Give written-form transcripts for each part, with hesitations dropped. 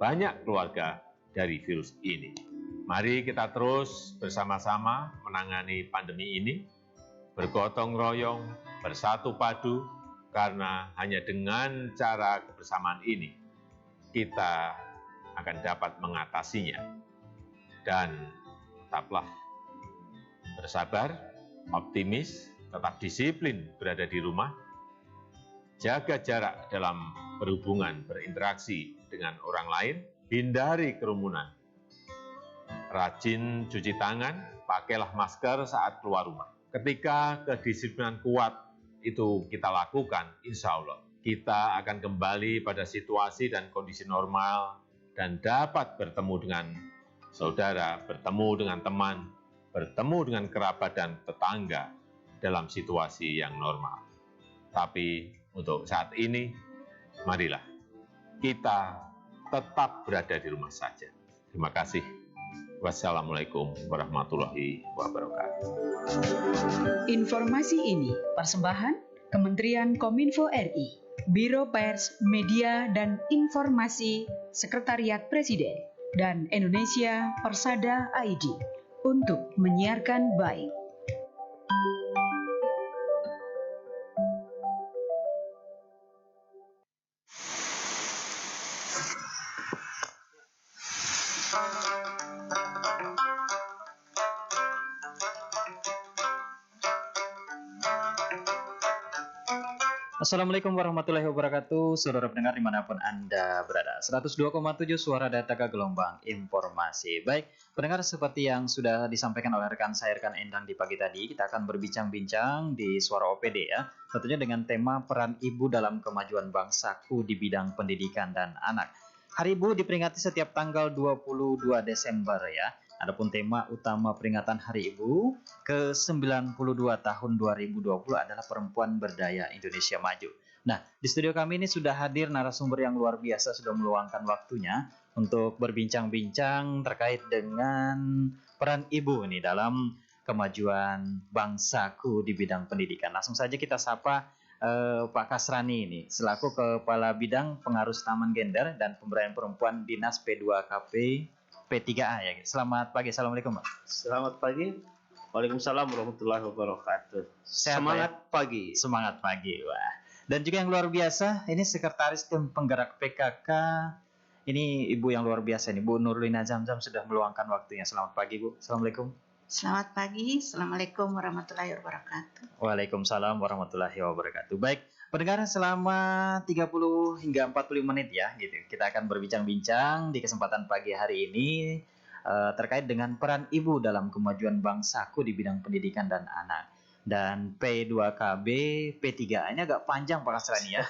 banyak keluarga dari virus ini. Mari kita terus bersama-sama menangani pandemi ini, bergotong royong, bersatu padu, karena hanya dengan cara kebersamaan ini kita akan dapat mengatasinya. Dan tetaplah bersabar, optimis, tetap disiplin berada di rumah, jaga jarak dalam berhubungan, berinteraksi dengan orang lain, hindari kerumunan, rajin cuci tangan, pakailah masker saat keluar rumah. Ketika kedisiplinan kuat itu kita lakukan, insya Allah kita akan kembali pada situasi dan kondisi normal dan dapat bertemu dengan saudara, bertemu dengan teman, bertemu dengan kerabat dan tetangga dalam situasi yang normal. Tapi untuk saat ini, marilah kita tetap berada di rumah saja. Terima kasih. Wassalamualaikum warahmatullahi wabarakatuh. Informasi ini persembahan Kementerian Kominfo RI, Biro Pers, Media, dan Informasi Sekretariat Presiden, dan Indonesia Persada ID untuk menyiarkan baik. Assalamualaikum warahmatullahi wabarakatuh, saudara pendengar dimanapun Anda berada. 102,7 suara data gelombang informasi. Baik, pendengar, seperti yang sudah disampaikan oleh rekan saya, rekan Endang di pagi tadi, kita akan berbincang-bincang di Suara OPD ya. Tentunya dengan tema peran ibu dalam kemajuan bangsaku di bidang pendidikan dan anak. Hari Ibu diperingati setiap tanggal 22 Desember ya. Adapun tema utama peringatan Hari Ibu ke-92 tahun 2020 adalah Perempuan Berdaya Indonesia Maju. Nah, di studio kami ini sudah hadir narasumber yang luar biasa, sudah meluangkan waktunya untuk berbincang-bincang terkait dengan peran ibu nih dalam kemajuan bangsaku di bidang pendidikan. Langsung saja kita sapa Pak Kasrani ini, selaku Kepala Bidang Pengarus Taman Gender dan Pemberdayaan Perempuan Dinas P2KP P3A ya. Selamat pagi, Assalamualaikum Pak. Selamat pagi. Waalaikumsalam warahmatullahi wabarakatuh. Semangat pagi. Semangat pagi, wah. Dan juga yang luar biasa, ini Sekretaris Tim Penggerak PKK. Ini Ibu yang luar biasa nih, Bu Nurlina Zamzam sudah meluangkan waktunya. Selamat pagi, Bu. Assalamualaikum. Selamat pagi, Assalamualaikum warahmatullahi wabarakatuh. Waalaikumsalam warahmatullahi wabarakatuh. Baik, pendengar, selama 30 hingga 45 menit ya, gitu. Kita akan berbincang-bincang di kesempatan pagi hari ini terkait dengan peran ibu dalam kemajuan bangsaku di bidang pendidikan dan anak. Dan P2KB, P3A-nya agak panjang Pak Kasrani ya.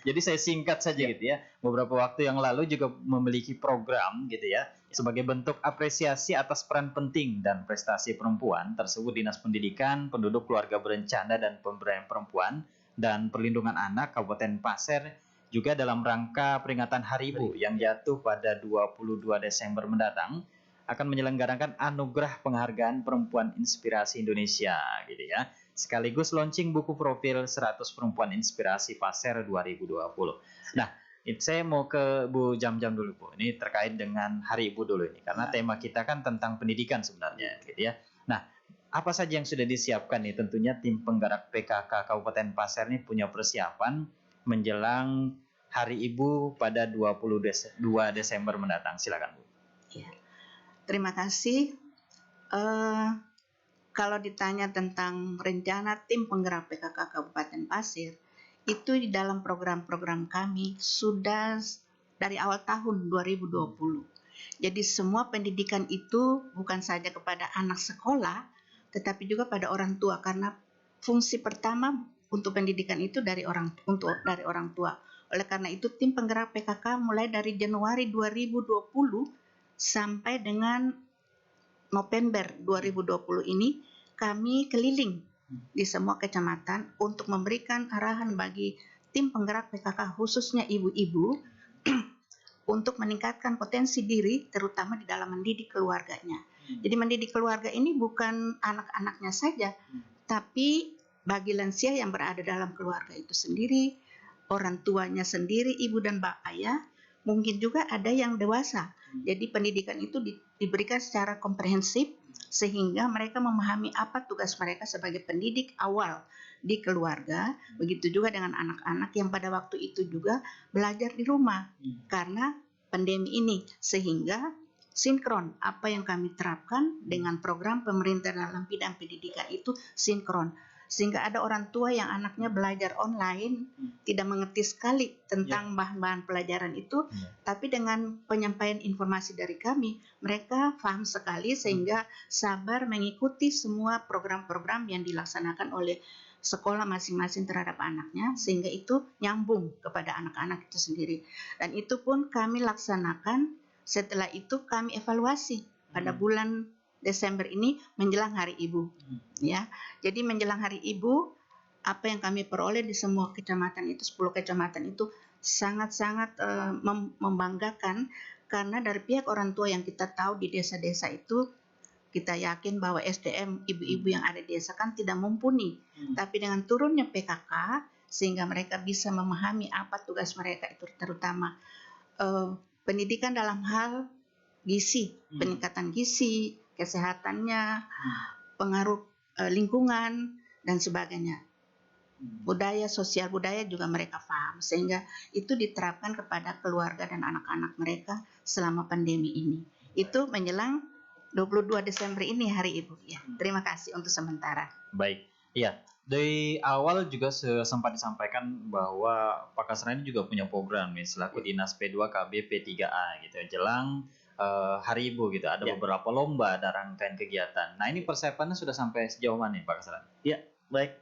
Jadi saya singkat saja gitu ya. Beberapa waktu yang lalu juga memiliki program gitu ya. Sebagai bentuk apresiasi atas peran penting dan prestasi perempuan tersebut, Dinas Pendidikan, Penduduk, Keluarga Berencana, dan Pemberdayaan Perempuan dan Perlindungan Anak Kabupaten Pasir juga dalam rangka peringatan Hari Ibu yang jatuh pada 22 Desember mendatang akan menyelenggarakan Anugerah Penghargaan Perempuan Inspirasi Indonesia gitu ya. Sekaligus launching buku profil 100 Perempuan Inspirasi Pasir 2020. Nah, saya mau ke Bu Jam-Jam dulu Bu. Ini terkait dengan Hari Ibu dulu ini karena tema kita kan tentang pendidikan sebenarnya gitu ya. Nah, apa saja yang sudah disiapkan nih? Tentunya tim penggerak PKK Kabupaten Pasir ini punya persiapan menjelang Hari Ibu pada 22 Desember mendatang. Silakan Bu. Ya. Terima kasih. Kalau ditanya tentang rencana tim penggerak PKK Kabupaten Pasir, itu di dalam program-program kami sudah dari awal tahun 2020. Jadi semua pendidikan itu bukan saja kepada anak sekolah, tetapi juga pada orang tua, karena fungsi pertama untuk pendidikan itu dari orang tua. Oleh karena itu tim penggerak PKK mulai dari Januari 2020 sampai dengan November 2020 ini kami keliling di semua kecamatan untuk memberikan arahan bagi tim penggerak PKK khususnya ibu-ibu untuk meningkatkan potensi diri terutama di dalam mendidik keluarganya. Jadi mendidik keluarga ini bukan anak-anaknya saja, tapi bagi lansia yang berada dalam keluarga itu sendiri, orang tuanya sendiri, ibu dan bapak ayah, mungkin juga ada yang dewasa. Jadi pendidikan itu diberikan secara komprehensif sehingga mereka memahami apa tugas mereka sebagai pendidik awal di keluarga. Begitu juga dengan anak-anak yang pada waktu itu juga belajar di rumah karena pandemi ini, sehingga sinkron apa yang kami terapkan dengan program pemerintah dalam bidang pendidikan itu sinkron. Sehingga ada orang tua yang anaknya belajar online tidak mengerti sekali tentang bahan-bahan pelajaran itu, tapi dengan penyampaian informasi dari kami, mereka paham sekali sehingga sabar mengikuti semua program-program yang dilaksanakan oleh sekolah masing-masing terhadap anaknya, sehingga itu nyambung kepada anak-anak itu sendiri. Dan itu pun kami laksanakan. Setelah itu kami evaluasi pada bulan Desember ini menjelang Hari Ibu, ya. Jadi menjelang Hari Ibu, apa yang kami peroleh di semua kecamatan itu, 10 kecamatan itu sangat-sangat membanggakan, karena dari pihak orang tua yang kita tahu di desa-desa itu, kita yakin bahwa SDM ibu-ibu yang ada di desa kan tidak mumpuni, tapi dengan turunnya PKK sehingga mereka bisa memahami apa tugas mereka itu, terutama pendidikan dalam hal gizi, peningkatan gizi, kesehatannya, pengaruh lingkungan dan sebagainya. Budaya, sosial budaya juga mereka paham, sehingga itu diterapkan kepada keluarga dan anak-anak mereka selama pandemi ini. Itu menjelang 22 Desember ini Hari Ibu, ya. Terima kasih untuk sementara. Baik, iya. Dari awal juga sempat disampaikan bahwa Pak Kasrani juga punya program nih selaku Dinas P2 KB P3A gitu, jelang Hari Ibu gitu. Ada beberapa lomba, ada rangkaian kegiatan. Nah, ini persiapannya sudah sampai sejauh mana nih Pak Kasrani? Ya, baik.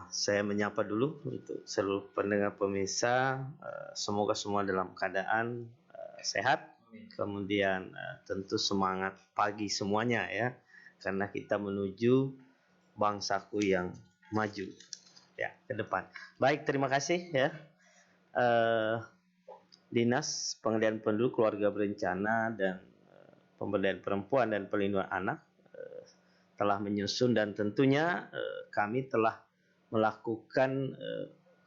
Saya menyapa dulu untuk seluruh pendengar pemirsa. Semoga semua dalam keadaan sehat. Kemudian tentu semangat pagi semuanya ya, karena kita menuju bangsaku yang maju ya ke depan. Baik, terima kasih ya. Dinas Pengadilan Penduduk, Keluarga Berencana dan Pemberdayaan Perempuan dan Perlindungan Anak telah menyusun, dan tentunya kami telah melakukan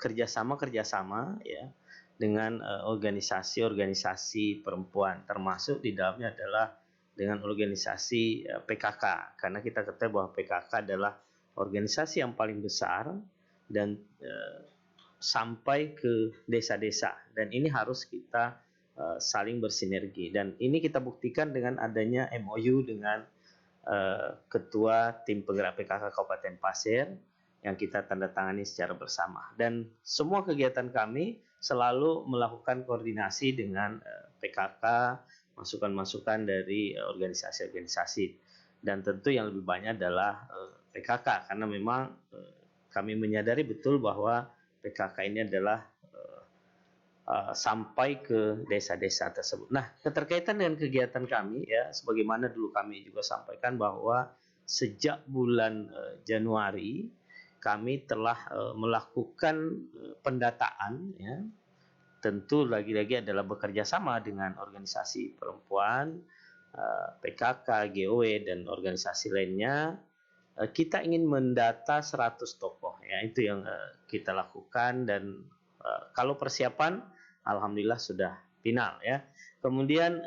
kerjasama ya dengan organisasi-organisasi perempuan, termasuk di dalamnya adalah dengan organisasi PKK, karena kita ketahui bahwa PKK adalah organisasi yang paling besar dan sampai ke desa-desa, dan ini harus kita saling bersinergi, dan ini kita buktikan dengan adanya MOU dengan Ketua Tim Penggerak PKK Kabupaten Pasir yang kita tanda tangani secara bersama, dan semua kegiatan kami selalu melakukan koordinasi dengan PKK, masukan-masukan dari organisasi-organisasi, dan tentu yang lebih banyak adalah PKK, karena memang kami menyadari betul bahwa PKK ini adalah sampai ke desa-desa tersebut. Nah, keterkaitan dengan kegiatan kami ya, sebagaimana dulu kami juga sampaikan bahwa sejak bulan Januari kami telah melakukan pendataan ya. Tentu lagi-lagi adalah bekerja sama dengan organisasi perempuan, PKK, GOW dan organisasi lainnya. Kita ingin mendata 100 tokoh ya, itu yang kita lakukan, dan kalau persiapan alhamdulillah sudah final ya. Kemudian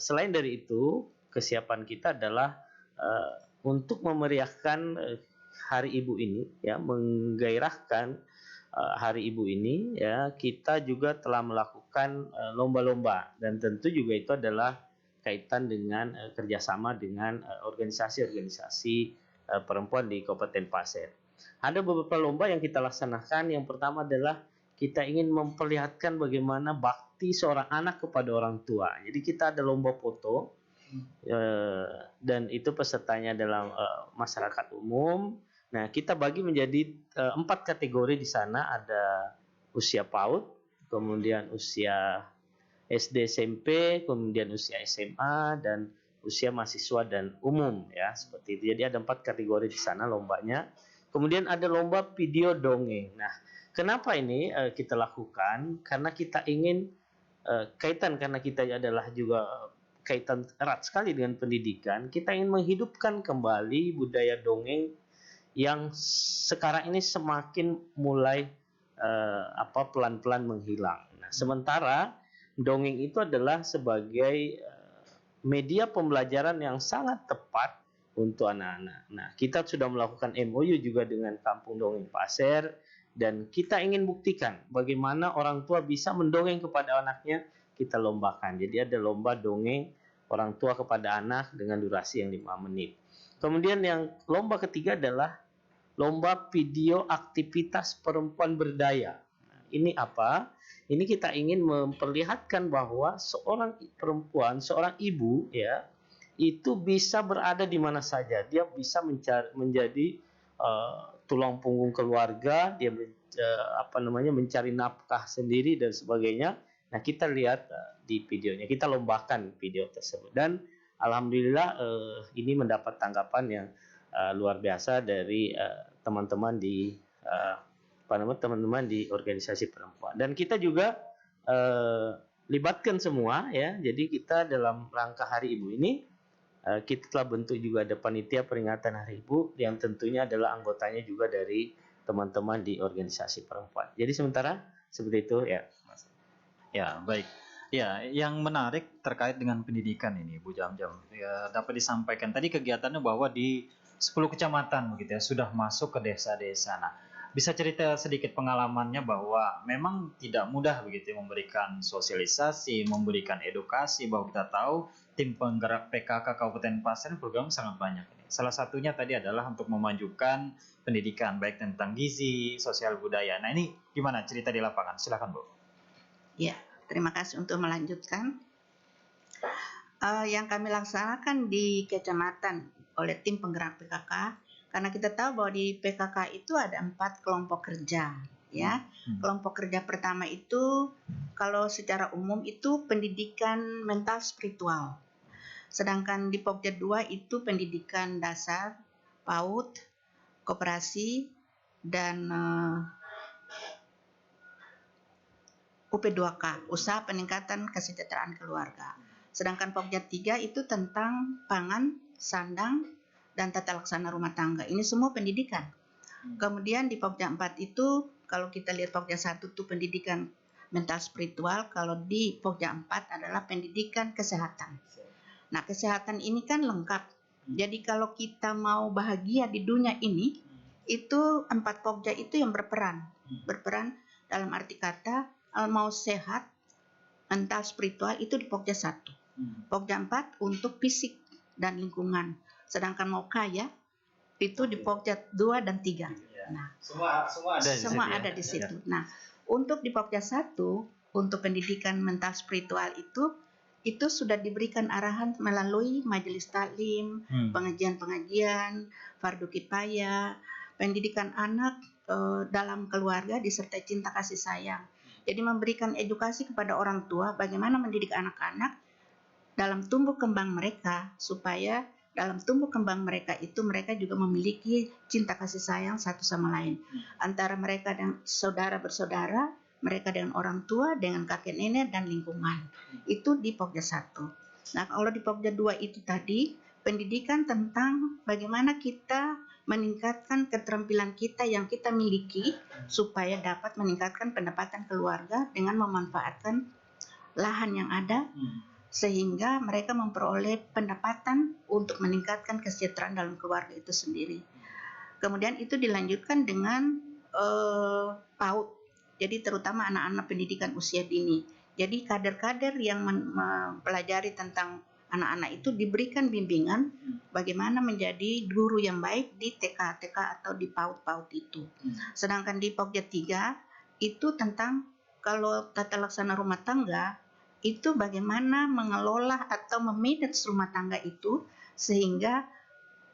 selain dari itu, kesiapan kita adalah untuk memeriahkan Hari Ibu ini ya, menggairahkan Hari Ibu ini ya, kita juga telah melakukan lomba-lomba, dan tentu juga itu adalah kaitan dengan kerjasama dengan organisasi-organisasi perempuan di Kabupaten Pasir. Ada beberapa lomba yang kita laksanakan. Yang pertama adalah kita ingin memperlihatkan bagaimana bakti seorang anak kepada orang tua. Jadi kita ada lomba foto, dan itu pesertanya adalah masyarakat umum. Nah, kita bagi menjadi 4 kategori di sana. Ada usia PAUD, kemudian usia SD SMP, kemudian usia SMA, dan usia mahasiswa dan umum ya, seperti itu. Jadi ada 4 kategori di sana lombanya. Kemudian ada lomba video dongeng. Nah, kenapa ini kita lakukan? Karena kita ingin kaitan, karena kita adalah juga kaitan erat sekali dengan pendidikan. Kita ingin menghidupkan kembali budaya dongeng yang sekarang ini semakin mulai pelan-pelan menghilang. Nah, sementara dongeng itu adalah sebagai media pembelajaran yang sangat tepat untuk anak-anak. Nah, kita sudah melakukan MOU juga dengan Kampung Dongeng Pasir, dan kita ingin buktikan bagaimana orang tua bisa mendongeng kepada anaknya, kita lombakan. Jadi ada lomba dongeng orang tua kepada anak dengan durasi yang 5 menit. Kemudian yang lomba ketiga adalah lomba video aktivitas perempuan berdaya. Nah, ini apa? Ini kita ingin memperlihatkan bahwa seorang perempuan, seorang ibu ya, itu bisa berada di mana saja. Dia bisa menjadi tulang punggung keluarga, dia mencari nafkah sendiri dan sebagainya. Nah, kita lihat di videonya, kita lombakan video tersebut, dan alhamdulillah ini mendapat tanggapan yang luar biasa dari teman-teman di teman-teman di organisasi perempuan. Dan kita juga libatkan semua ya. Jadi kita dalam rangka Hari Ibu ini kita telah bentuk juga ada panitia peringatan Hari Ibu yang tentunya adalah anggotanya juga dari teman-teman di organisasi perempuan. Jadi sementara seperti itu ya, Mas. Ya, baik. Ya, yang menarik terkait dengan pendidikan ini, Bu Jamjam, ya, dapat disampaikan tadi kegiatannya bahwa di 10 kecamatan begitu ya sudah masuk ke desa-desa. Nah, bisa cerita sedikit pengalamannya bahwa memang tidak mudah begitu ya, memberikan sosialisasi, memberikan edukasi, bahwa kita tahu tim penggerak PKK Kabupaten Pasir program sangat banyak ini. Salah satunya tadi adalah untuk memajukan pendidikan baik tentang gizi, sosial budaya. Nah, ini gimana cerita di lapangan? Silakan, Bu. Ya, terima kasih untuk melanjutkan. Yang kami laksanakan di kecamatan oleh tim penggerak PKK, karena kita tahu bahwa di PKK itu ada 4 kelompok kerja, ya. Kelompok kerja pertama itu kalau secara umum itu pendidikan mental spiritual. Sedangkan di Pokja 2 itu pendidikan dasar, PAUD, koperasi, dan UP2K, usaha peningkatan kesejahteraan keluarga. Sedangkan Pokja 3 itu tentang pangan, sandang, dan tata laksana rumah tangga. Ini semua pendidikan. Kemudian di Pokja 4 itu, kalau kita lihat Pokja 1 itu pendidikan mental spiritual, kalau di Pokja 4 adalah pendidikan kesehatan. Nah, kesehatan ini kan lengkap. Jadi kalau kita mau bahagia di dunia ini, itu 4 Pokja itu yang berperan. Berperan dalam arti kata, mau sehat, mental spiritual itu di Pokja 1. Pokja 4 untuk fisik dan lingkungan. Sedangkan mau kaya itu di Pokja 2 dan 3. Nah, semua ada di situ. Nah, untuk di Pokja 1 untuk pendidikan mental spiritual itu sudah diberikan arahan melalui majelis taklim, pengajian-pengajian, fardu kifayah, pendidikan anak dalam keluarga disertai cinta kasih sayang. Jadi memberikan edukasi kepada orang tua bagaimana mendidik anak-anak dalam tumbuh kembang mereka, supaya dalam tumbuh kembang mereka itu mereka juga memiliki cinta kasih sayang satu sama lain. Antara mereka dan saudara bersaudara, mereka dengan orang tua, dengan kakek nenek dan lingkungan. Itu di Pokja 1. Nah, kalau di Pokja 2 itu tadi pendidikan tentang bagaimana kita meningkatkan keterampilan kita yang kita miliki supaya dapat meningkatkan pendapatan keluarga dengan memanfaatkan lahan yang ada sehingga mereka memperoleh pendapatan untuk meningkatkan kesejahteraan dalam keluarga itu sendiri. Kemudian itu dilanjutkan dengan PAUD. Jadi terutama anak-anak pendidikan usia dini. Jadi kader-kader yang mempelajari tentang anak-anak itu diberikan bimbingan bagaimana menjadi guru yang baik di TK atau di PAUD itu. Sedangkan di Pokja 3 itu tentang kalau tata laksana rumah tangga itu bagaimana mengelola atau memanage rumah tangga itu sehingga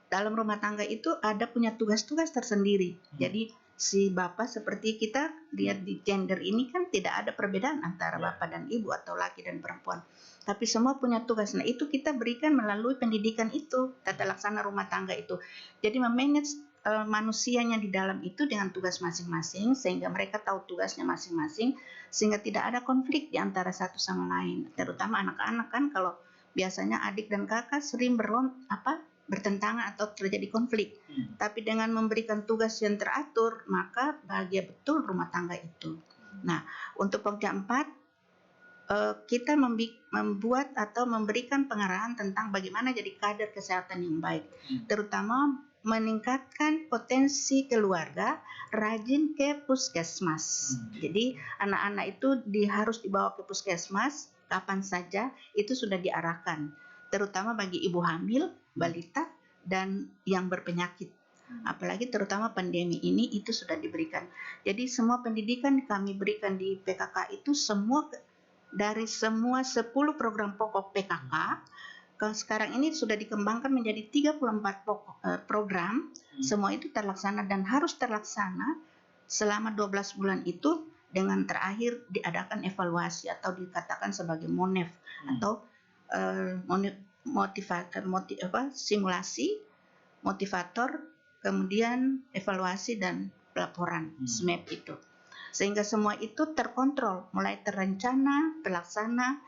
dalam rumah tangga itu ada punya tugas-tugas tersendiri. Jadi si bapak seperti kita lihat di gender ini kan tidak ada perbedaan antara bapak dan ibu atau laki dan perempuan. Tapi semua punya tugas. Nah, itu kita berikan melalui pendidikan itu, tata laksana rumah tangga itu. Jadi memanage manusianya di dalam itu dengan tugas masing-masing sehingga mereka tahu tugasnya masing-masing sehingga tidak ada konflik di antara satu sama lain. Terutama anak-anak kan kalau biasanya adik dan kakak sering bertentangan atau terjadi konflik. Tapi dengan memberikan tugas yang teratur, maka bahagia betul rumah tangga itu. Nah, untuk Pokja 4 kita membuat atau memberikan pengarahan tentang bagaimana jadi kader kesehatan yang baik, terutama meningkatkan potensi keluarga rajin ke puskesmas. Jadi anak-anak itu harus dibawa ke puskesmas kapan saja, itu sudah diarahkan, terutama bagi ibu hamil, balita, dan yang berpenyakit. Apalagi terutama pandemi ini itu sudah diberikan. Jadi semua pendidikan kami berikan di PKK itu semua dari semua 10 program pokok PKK sekarang ini sudah dikembangkan menjadi 34 program. Semua itu terlaksana dan harus terlaksana selama 12 bulan itu, dengan terakhir diadakan evaluasi atau dikatakan sebagai MONEF atau simulasi, motivator, kemudian evaluasi dan pelaporan SMAP itu. Sehingga semua itu terkontrol, mulai terencana, terlaksana,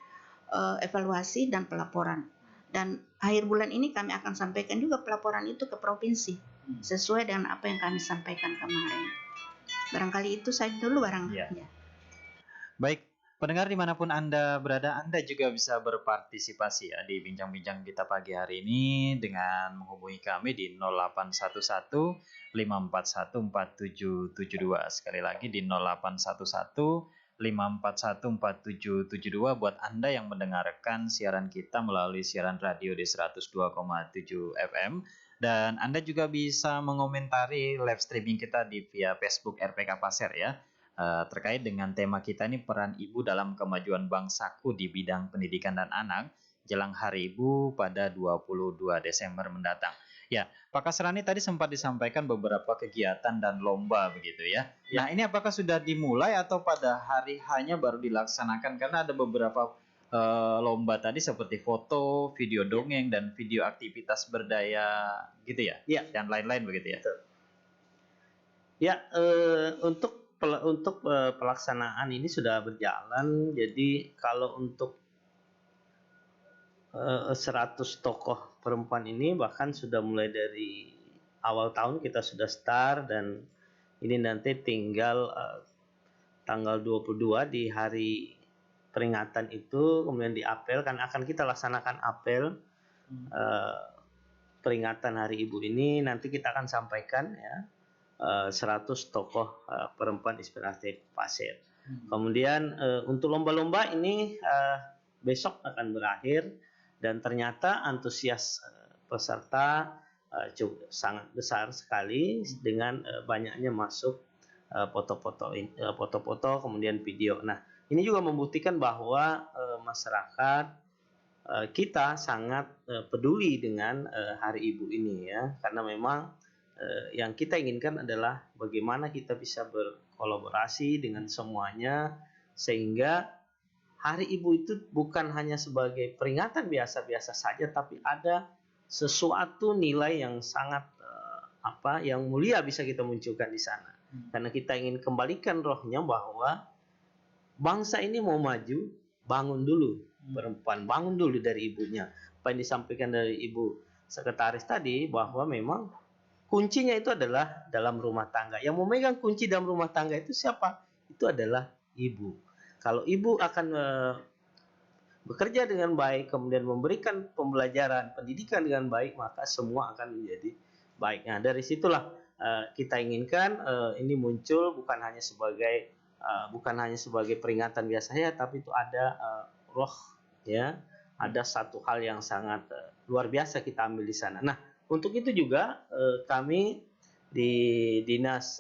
evaluasi dan pelaporan. Dan akhir bulan ini kami akan sampaikan juga pelaporan itu ke provinsi sesuai dengan apa yang kami sampaikan kemarin. Barangkali itu saja dulu Ya. Baik, pendengar dimanapun Anda berada, Anda juga bisa berpartisipasi ya di bincang-bincang kita pagi hari ini dengan menghubungi kami di 0811 541 4772. Sekali lagi di 0811 541 4772 buat Anda yang mendengarkan siaran kita melalui siaran radio di 102,7 FM, dan Anda juga bisa mengomentari live streaming kita di via Facebook RPK Pasir ya, terkait dengan tema kita ini, peran ibu dalam kemajuan bangsaku di bidang pendidikan dan anak jelang Hari Ibu pada 22 Desember mendatang. Ya, Pak Kasrani tadi sempat disampaikan beberapa kegiatan dan lomba begitu ya. Nah, ini apakah sudah dimulai atau pada hari hanya baru dilaksanakan? Karena ada beberapa lomba tadi seperti foto, video dongeng, dan video aktivitas berdaya gitu ya? Ya. Dan lain-lain begitu ya? Ya, untuk pelaksanaan ini sudah berjalan. Jadi kalau untuk 100 tokoh perempuan ini bahkan sudah mulai dari awal tahun kita sudah start, dan ini nanti tinggal tanggal 22 di hari peringatan itu, kemudian di apel kan akan kita laksanakan apel peringatan Hari Ibu ini, nanti kita akan sampaikan ya 100 tokoh perempuan inspiratif Pasir. Kemudian untuk lomba-lomba ini besok akan berakhir, dan ternyata antusias peserta sangat besar sekali dengan banyaknya masuk foto-foto kemudian video. Nah, ini juga membuktikan bahwa masyarakat kita sangat peduli dengan Hari Ibu ini ya, karena memang yang kita inginkan adalah bagaimana kita bisa berkolaborasi dengan semuanya sehingga Hari Ibu itu bukan hanya sebagai peringatan biasa-biasa saja, tapi ada sesuatu nilai yang sangat yang mulia bisa kita munculkan di sana. Karena kita ingin kembalikan rohnya bahwa bangsa ini mau maju, bangun dulu perempuan, bangun dulu dari ibunya. Apa yang disampaikan dari Ibu Sekretaris tadi, bahwa memang kuncinya itu adalah dalam rumah tangga. Yang memegang kunci dalam rumah tangga itu siapa? Itu adalah ibu. Kalau ibu akan bekerja dengan baik, kemudian memberikan pembelajaran, pendidikan dengan baik, maka semua akan menjadi baik. Nah, dari situlah kita inginkan ini muncul bukan hanya sebagai peringatan biasanya, tapi itu ada roh ya, ada satu hal yang sangat luar biasa kita ambil di sana. Nah, untuk itu juga kami di Dinas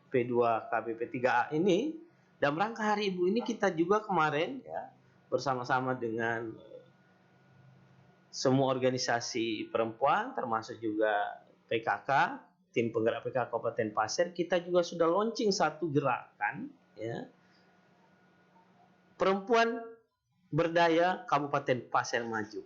P2 KBP 3A ini, dalam rangka Hari Ibu ini kita juga kemarin ya bersama-sama dengan semua organisasi perempuan termasuk juga PKK, tim penggerak PKK Kabupaten Pasir, kita juga sudah launching satu gerakan ya, Perempuan Berdaya Kabupaten Pasir Maju.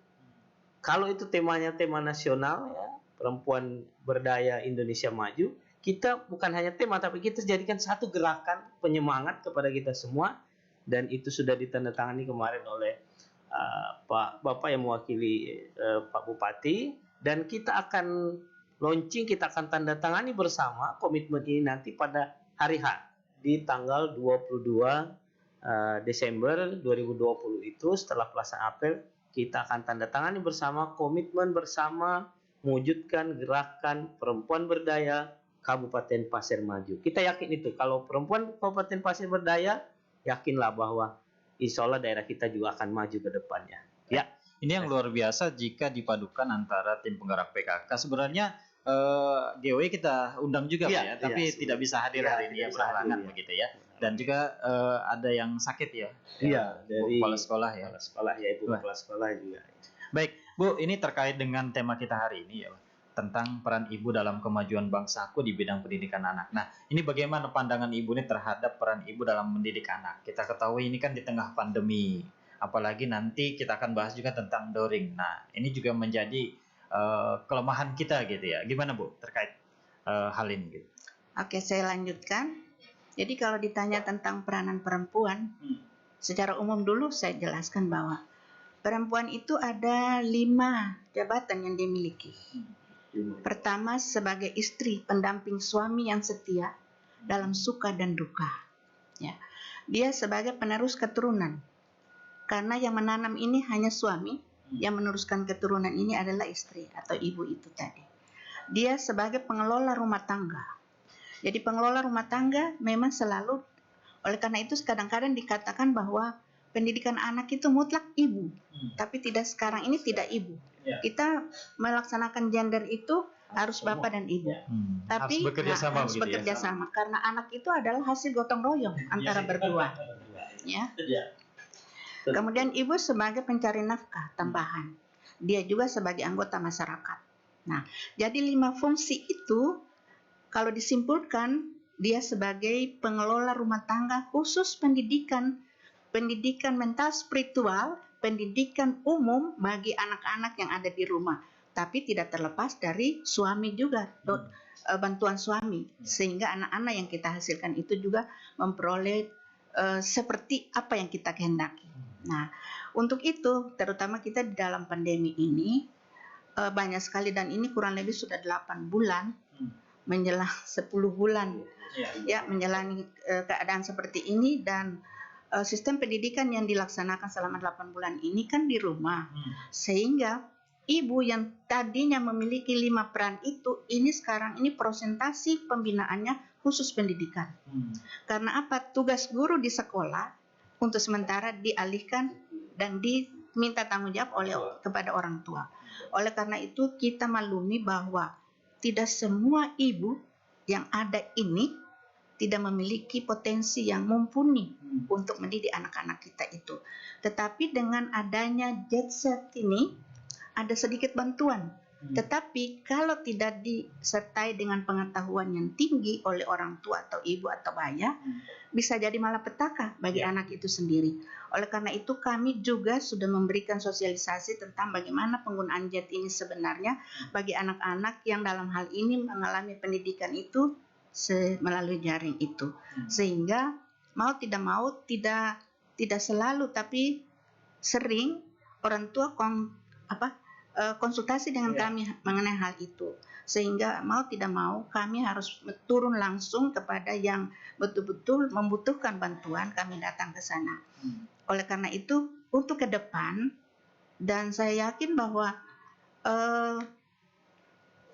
Kalau itu temanya tema nasional ya, Perempuan Berdaya Indonesia Maju, kita bukan hanya tema, tapi kita jadikan satu gerakan penyemangat kepada kita semua, dan itu sudah ditandatangani kemarin oleh Bapak yang mewakili Pak Bupati, dan kita akan launching, kita akan tanda tangani bersama komitmen ini nanti pada hari H di tanggal 22 Desember 2020 itu setelah pelaksanaan apel kita akan tanda tangani bersama komitmen bersama mewujudkan gerakan perempuan berdaya Kabupaten Pasir Maju. Kita yakin itu kalau perempuan Kabupaten Pasir berdaya, yakinlah bahwa insya Allah daerah kita juga akan maju ke depannya. Ya, ini yang luar biasa jika dipadukan antara tim penggerak PKK. Sebenarnya GW kita undang juga Pak ya, tapi tidak bisa hadir hari ini ya, berhalangan begitu ya. Dan juga ada yang sakit ya. Iya, dari kepala sekolah ya. Kepala sekolah ya, Ibu kepala sekolah juga. Baik, Bu, ini terkait dengan tema kita hari ini ya, tentang peran ibu dalam kemajuan bangsaku di bidang pendidikan anak. Nah, ini bagaimana pandangan ibu ini terhadap peran ibu dalam mendidik anak? Kita ketahui ini kan di tengah pandemi, apalagi nanti kita akan bahas juga tentang daring. Nah, ini juga menjadi kelemahan kita gitu ya. Gimana Bu terkait hal ini? Gitu? Oke, saya lanjutkan. Jadi kalau ditanya tentang peranan perempuan, secara umum dulu saya jelaskan bahwa perempuan itu ada 5 jabatan yang dimiliki. Pertama, sebagai istri, pendamping suami yang setia dalam suka dan duka. Ya. Dia sebagai penerus keturunan. Karena yang menanam ini hanya suami, yang meneruskan keturunan ini adalah istri atau ibu itu tadi. Dia sebagai pengelola rumah tangga. Jadi pengelola rumah tangga memang selalu, oleh karena itu kadang-kadang dikatakan bahwa pendidikan anak itu mutlak ibu, tapi tidak sekarang ini tidak ibu. Kita melaksanakan gender itu harus bapak dan ibu, tapi harus bekerja sama karena anak itu adalah hasil gotong royong antara berdua. Ya. Kemudian ibu sebagai pencari nafkah tambahan, dia juga sebagai anggota masyarakat. Nah, jadi 5 fungsi itu kalau disimpulkan dia sebagai pengelola rumah tangga khusus pendidikan mental spiritual, pendidikan umum bagi anak-anak yang ada di rumah, tapi tidak terlepas dari suami juga, bantuan suami, sehingga anak-anak yang kita hasilkan itu juga memperoleh seperti apa yang kita kehendaki. Nah, untuk itu terutama kita di dalam pandemi ini banyak sekali, dan ini kurang lebih sudah 8 bulan menjelang 10 bulan ya menjalani keadaan seperti ini, dan sistem pendidikan yang dilaksanakan selama 8 bulan ini kan di rumah, sehingga ibu yang tadinya memiliki 5 peran itu, ini sekarang ini prosentasi pembinaannya khusus pendidikan. Karena apa? Tugas guru di sekolah untuk sementara dialihkan dan diminta tanggung jawab kepada orang tua. Oleh karena itu kita maklumi bahwa tidak semua ibu yang ada ini tidak memiliki potensi yang mumpuni untuk mendidik anak-anak kita itu. Tetapi dengan adanya jet set ini ada sedikit bantuan. Tetapi kalau tidak disertai dengan pengetahuan yang tinggi oleh orang tua atau ibu atau ayah, bisa jadi malapetaka bagi anak itu sendiri. Oleh karena itu kami juga sudah memberikan sosialisasi tentang bagaimana penggunaan jet ini sebenarnya bagi anak-anak yang dalam hal ini mengalami pendidikan itu melalui jaring itu, sehingga mau tidak selalu tapi sering orang tua konsultasi dengan kami mengenai hal itu, sehingga mau tidak mau kami harus turun langsung kepada yang betul-betul membutuhkan bantuan, kami datang ke sana. Oleh karena itu untuk ke depan, dan saya yakin bahwa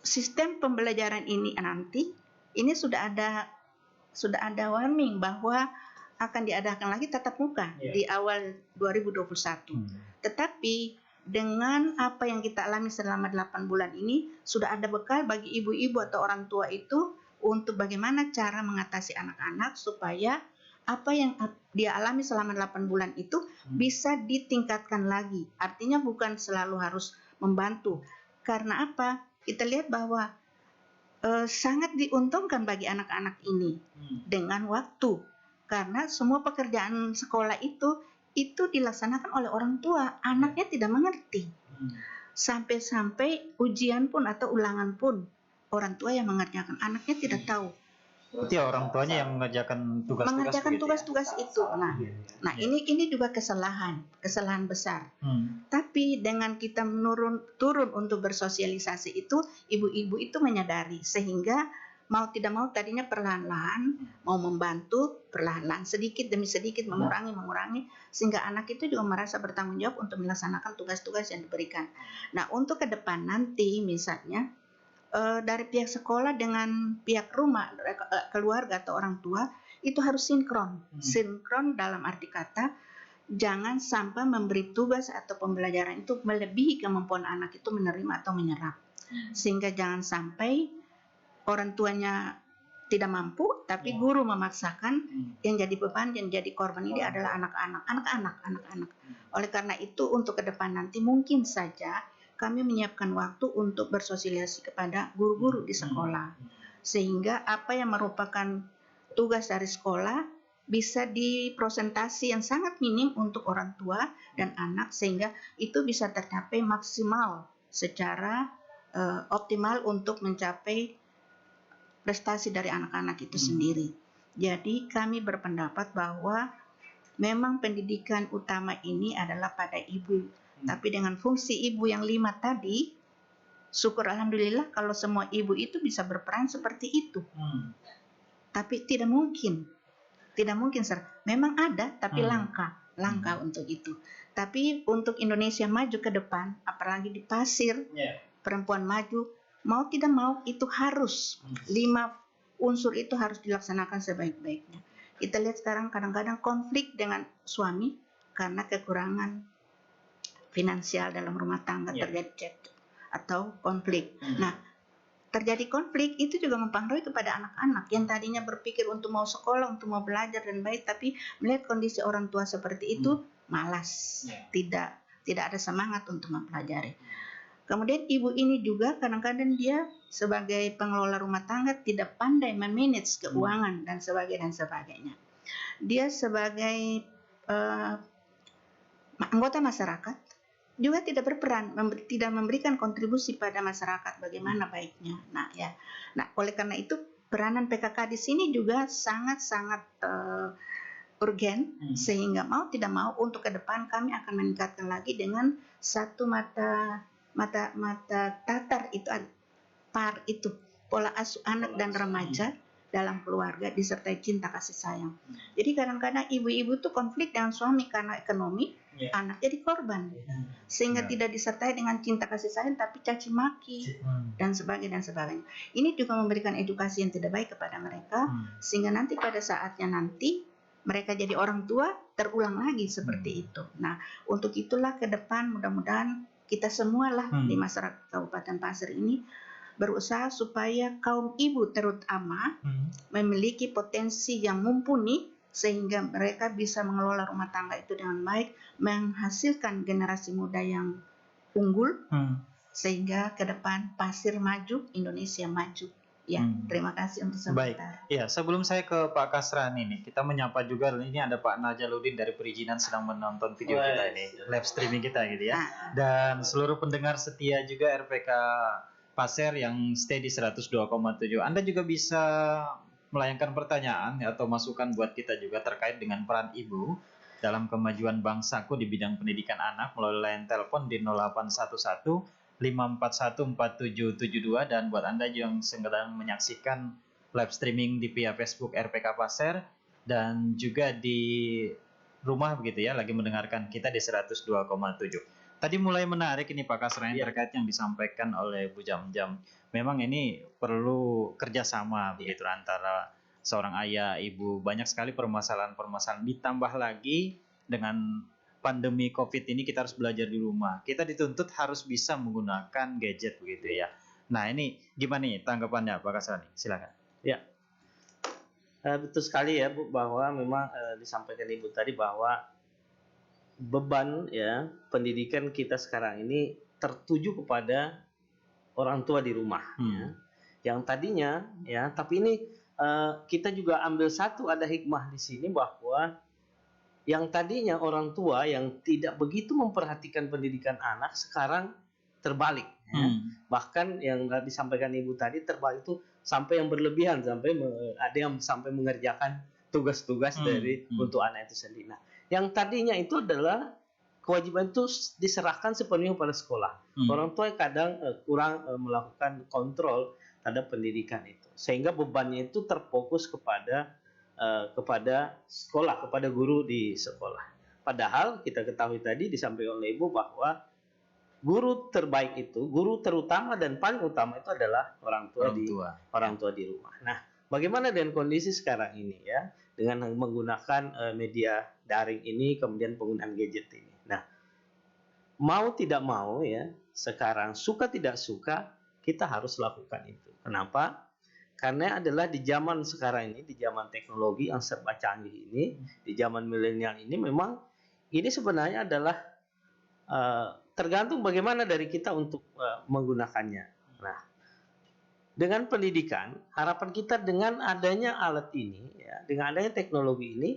sistem pembelajaran ini nanti ini sudah ada warning bahwa akan diadakan lagi tatap muka di awal 2021. Tetapi dengan apa yang kita alami selama 8 bulan ini, sudah ada bekal bagi ibu-ibu atau orang tua itu untuk bagaimana cara mengatasi anak-anak supaya apa yang dia alami selama 8 bulan itu bisa ditingkatkan lagi. Artinya bukan selalu harus membantu. Karena apa? Kita lihat bahwa sangat diuntungkan bagi anak-anak ini dengan waktu. Karena semua pekerjaan sekolah itu dilaksanakan oleh orang tua, anaknya tidak mengerti. Sampai-sampai ujian pun atau ulangan pun orang tua yang mengerjakan, anaknya tidak tahu. Berarti orang tuanya yang mengerjakan tugas-tugas itu. Nah, ini juga kesalahan besar. Tapi dengan kita turun untuk bersosialisasi itu, ibu-ibu itu menyadari, sehingga mau tidak mau tadinya perlahan-lahan mau membantu, perlahan-lahan sedikit demi sedikit mengurangi sehingga anak itu juga merasa bertanggung jawab untuk melaksanakan tugas-tugas yang diberikan. Nah, untuk ke depan nanti misalnya dari pihak sekolah dengan pihak rumah, keluarga atau orang tua itu harus sinkron dalam arti kata jangan sampai memberi tugas atau pembelajaran itu melebihi kemampuan anak itu menerima atau menyerap, sehingga jangan sampai orang tuanya tidak mampu, tapi guru memaksakan. Yang jadi beban, yang jadi korban ini adalah anak-anak. Oleh karena itu, untuk ke depan nanti mungkin saja kami menyiapkan waktu untuk bersosialisasi kepada guru-guru di sekolah, sehingga apa yang merupakan tugas dari sekolah bisa dipresentasi yang sangat minim untuk orang tua dan anak, sehingga itu bisa tercapai maksimal secara optimal untuk mencapai prestasi dari anak-anak itu sendiri. Jadi kami berpendapat bahwa memang pendidikan utama ini adalah pada ibu. Tapi dengan fungsi ibu yang 5 tadi, syukur alhamdulillah kalau semua ibu itu bisa berperan seperti itu. Tapi tidak mungkin, Sir. Memang ada, tapi langka untuk itu. Tapi untuk Indonesia maju ke depan, apalagi di Pasir, perempuan maju, mau tidak mau itu harus 5 unsur itu harus dilaksanakan sebaik-baiknya. Kita lihat sekarang kadang-kadang konflik dengan suami karena kekurangan finansial dalam rumah tangga, terjadi atau konflik. Nah, terjadi konflik itu juga mempengaruhi kepada anak-anak yang tadinya berpikir untuk mau sekolah, untuk mau belajar dan baik, tapi melihat kondisi orang tua seperti itu malas, tidak ada semangat untuk mempelajari. Kemudian ibu ini juga kadang-kadang dia sebagai pengelola rumah tangga tidak pandai memanage keuangan dan sebagainya. Dia sebagai anggota masyarakat juga tidak berperan, tidak memberikan kontribusi pada masyarakat bagaimana baiknya. Nah, oleh karena itu peranan PKK di sini juga sangat-sangat urgen, sehingga mau tidak mau untuk ke depan kami akan meningkatkan lagi dengan satu mata tatar itu PAR itu, pola asuh anak dan remaja dalam keluarga disertai cinta kasih sayang. Jadi kadang-kadang ibu-ibu tuh konflik dengan suami karena ekonomi, anak jadi korban, sehingga tidak disertai dengan cinta kasih sayang tapi caci maki dan sebagainya. Ini juga memberikan edukasi yang tidak baik kepada mereka, sehingga nanti pada saatnya nanti mereka jadi orang tua terulang lagi seperti itu. Nah, untuk itulah ke depan mudah-mudahan kita semualah di masyarakat Kabupaten Pasir ini berusaha supaya kaum ibu terutama memiliki potensi yang mumpuni sehingga mereka bisa mengelola rumah tangga itu dengan baik, menghasilkan generasi muda yang unggul, sehingga ke depan Pasir maju, Indonesia maju. Ya, terima kasih untuk sebentar. Baik, ya sebelum saya ke Pak Kasran ini, kita menyapa juga ini ada Pak Najaluddin dari Perizinan sedang menonton video kita ini, live streaming kita gitu ya. Dan seluruh pendengar setia juga RPK Pasir yang stay di 102,7. Anda juga bisa melayangkan pertanyaan atau masukan buat kita juga terkait dengan peran ibu dalam kemajuan bangsaku di bidang pendidikan anak melalui line telepon di 0811 5414772, dan buat Anda yang sedang menyaksikan live streaming di via Facebook RPK Pasir dan juga di rumah begitu ya, lagi mendengarkan kita di 102,7. Tadi mulai menarik ini Pak Kasran terkait yang disampaikan oleh Bu Jam-Jam. Memang ini perlu kerjasama begitu antara seorang ayah, ibu. Banyak sekali permasalahan-permasalahan, ditambah lagi dengan pandemi COVID ini kita harus belajar di rumah. Kita dituntut harus bisa menggunakan gadget begitu ya. Nah, ini gimana nih tanggapannya Pak Kasran? Silakan. Ya, betul sekali ya Bu, bahwa memang disampaikan Ibu tadi bahwa beban ya pendidikan kita sekarang ini tertuju kepada orang tua di rumah ya. Yang tadinya ya, tapi ini kita juga ambil ada hikmah di sini bahwa yang tadinya orang tua yang tidak begitu memperhatikan pendidikan anak sekarang terbalik ya. Bahkan yang disampaikan Ibu tadi terbalik itu sampai yang berlebihan, sampai ada yang sampai mengerjakan tugas-tugas dari untuk anak itu sendiri. Nah, yang tadinya itu adalah kewajiban itu diserahkan sepenuhnya pada sekolah. Orang tua kadang kurang melakukan kontrol terhadap pendidikan itu, sehingga bebannya itu terfokus kepada sekolah, kepada guru di sekolah. Padahal kita ketahui tadi disampaikan oleh Ibu bahwa guru terbaik itu, guru terutama dan paling utama itu adalah orang tua di rumah. Nah, bagaimana dengan kondisi sekarang ini ya, dengan menggunakan media daring ini, kemudian penggunaan gadget ini. Nah, mau tidak mau ya, sekarang suka tidak suka kita harus lakukan itu. Kenapa? Karena adalah di zaman sekarang ini, di zaman teknologi yang serba canggih ini, di zaman milenial ini, memang ini sebenarnya adalah tergantung bagaimana dari kita untuk menggunakannya. Nah, dengan pendidikan, harapan kita dengan adanya alat ini, ya, dengan adanya teknologi ini,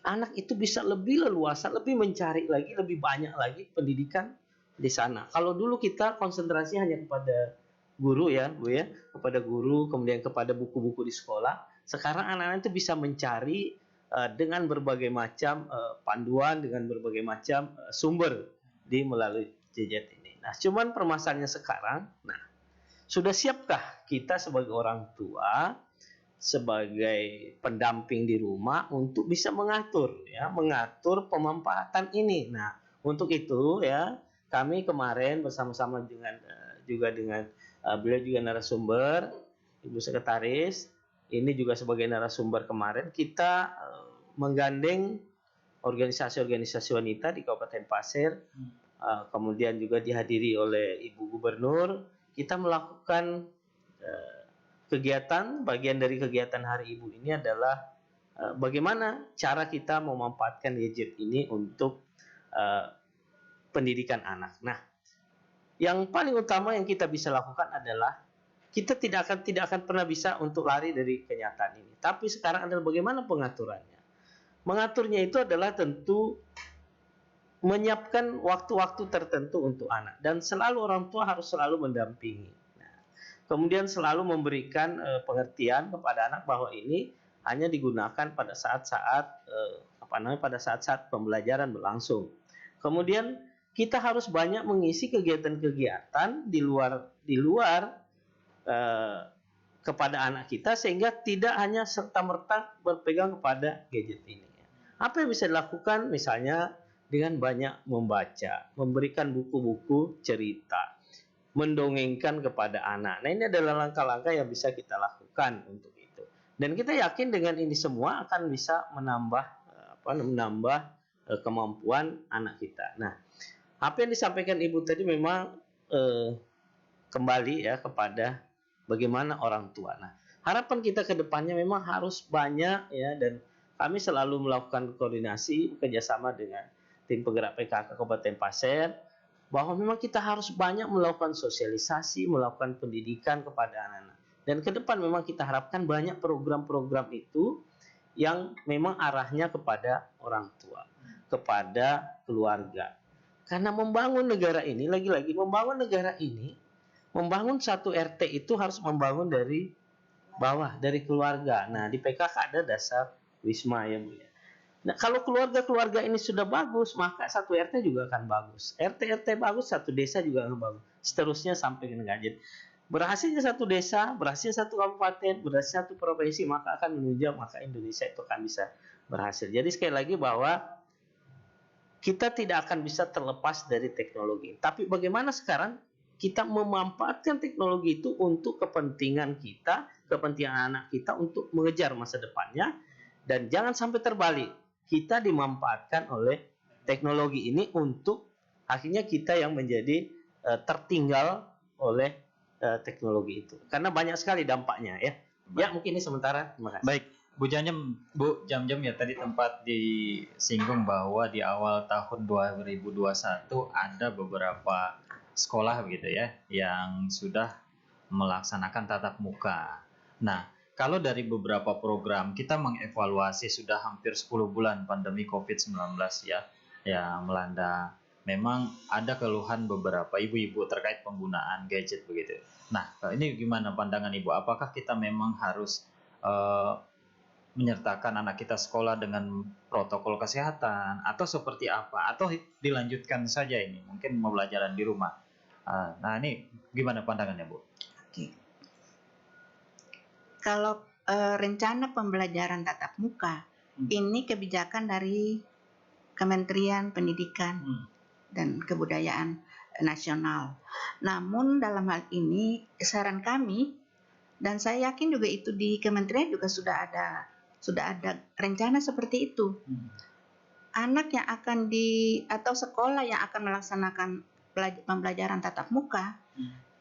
anak itu bisa lebih leluasa, lebih mencari lagi, lebih banyak lagi pendidikan di sana. Kalau dulu kita konsentrasi hanya kepada guru ya, Bu ya, kepada guru, kemudian kepada buku-buku di sekolah. Sekarang anak-anak itu bisa mencari dengan berbagai macam panduan, dengan berbagai macam sumber di melalui gadget ini. Nah, cuman permasalahannya sekarang, nah, sudah siapkah kita sebagai orang tua, sebagai pendamping di rumah untuk bisa mengatur pemanfaatan ini. Nah, untuk itu ya, kami kemarin bersama-sama dengan beliau juga narasumber, Ibu Sekretaris, ini juga sebagai narasumber kemarin, kita menggandeng organisasi-organisasi wanita di Kabupaten Pasir, kemudian juga dihadiri oleh Ibu Gubernur. Kita melakukan kegiatan, bagian dari kegiatan Hari Ibu ini adalah bagaimana cara kita memanfaatkan gadget ini untuk pendidikan anak. Nah, yang paling utama yang kita bisa lakukan adalah kita tidak akan pernah bisa untuk lari dari kenyataan ini. Tapi sekarang adalah bagaimana pengaturannya. Mengaturnya itu adalah tentu menyiapkan waktu-waktu tertentu untuk anak, dan selalu orang tua harus selalu mendampingi. Nah, kemudian selalu memberikan pengertian kepada anak bahwa ini hanya digunakan pada saat-saat pembelajaran berlangsung. Kemudian kita harus banyak mengisi kegiatan-kegiatan di luar kepada anak kita, sehingga tidak hanya serta-merta berpegang kepada gadget ini. Apa yang bisa dilakukan? Misalnya dengan banyak membaca, memberikan buku-buku cerita, mendongengkan kepada anak. Nah, ini adalah langkah-langkah yang bisa kita lakukan untuk itu. Dan kita yakin dengan ini semua akan bisa menambah kemampuan anak kita. Nah, apa yang disampaikan Ibu tadi memang kembali ya kepada bagaimana orang tua. Nah, harapan kita ke depannya memang harus banyak ya, dan kami selalu melakukan koordinasi bekerjasama dengan tim penggerak PKK Kabupaten Pasir, bahwa memang kita harus banyak melakukan sosialisasi, melakukan pendidikan kepada anak-anak. Dan ke depan memang kita harapkan banyak program-program itu yang memang arahnya kepada orang tua, kepada keluarga. Karena membangun negara ini, lagi-lagi membangun negara ini, membangun satu RT itu harus membangun dari bawah, dari keluarga. Nah, di PKK ada dasar Wisma ya Bu ya. Nah, kalau keluarga-keluarga ini sudah bagus, maka satu RT juga akan bagus. RT bagus, satu desa juga akan bagus. Seterusnya sampai ke negara. Berhasilnya satu desa, berhasilnya satu kabupaten, berhasilnya satu provinsi, maka akan menunjang, maka Indonesia itu akan bisa berhasil. Jadi sekali lagi bahwa kita tidak akan bisa terlepas dari teknologi. Tapi bagaimana sekarang kita memanfaatkan teknologi itu untuk kepentingan kita, kepentingan anak kita, untuk mengejar masa depannya. Dan jangan sampai terbalik, kita dimanfaatkan oleh teknologi ini untuk akhirnya kita yang menjadi tertinggal oleh teknologi itu. Karena banyak sekali dampaknya ya. Ya, mungkin ini sementara. Terima kasih. Baik, Bu Jam-Jam ya, tadi tempat disinggung bahwa di awal tahun 2021 ada beberapa sekolah begitu ya yang sudah melaksanakan tatap muka. Nah, kalau dari beberapa program kita mengevaluasi sudah hampir 10 bulan pandemi COVID-19 ya yang melanda, memang ada keluhan beberapa ibu-ibu terkait penggunaan gadget begitu. Nah, ini gimana pandangan Ibu? Apakah kita memang harus menyertakan anak kita sekolah dengan protokol kesehatan atau seperti apa? Atau dilanjutkan saja ini mungkin pembelajaran di rumah? Nah, ini gimana pandangannya Bu? Oke. Kalau rencana pembelajaran tatap muka ini kebijakan dari Kementerian Pendidikan dan Kebudayaan Nasional. Namun dalam hal ini saran kami, dan saya yakin juga itu di kementerian juga sudah ada rencana seperti itu. Anak yang akan atau sekolah yang akan melaksanakan pembelajaran tatap muka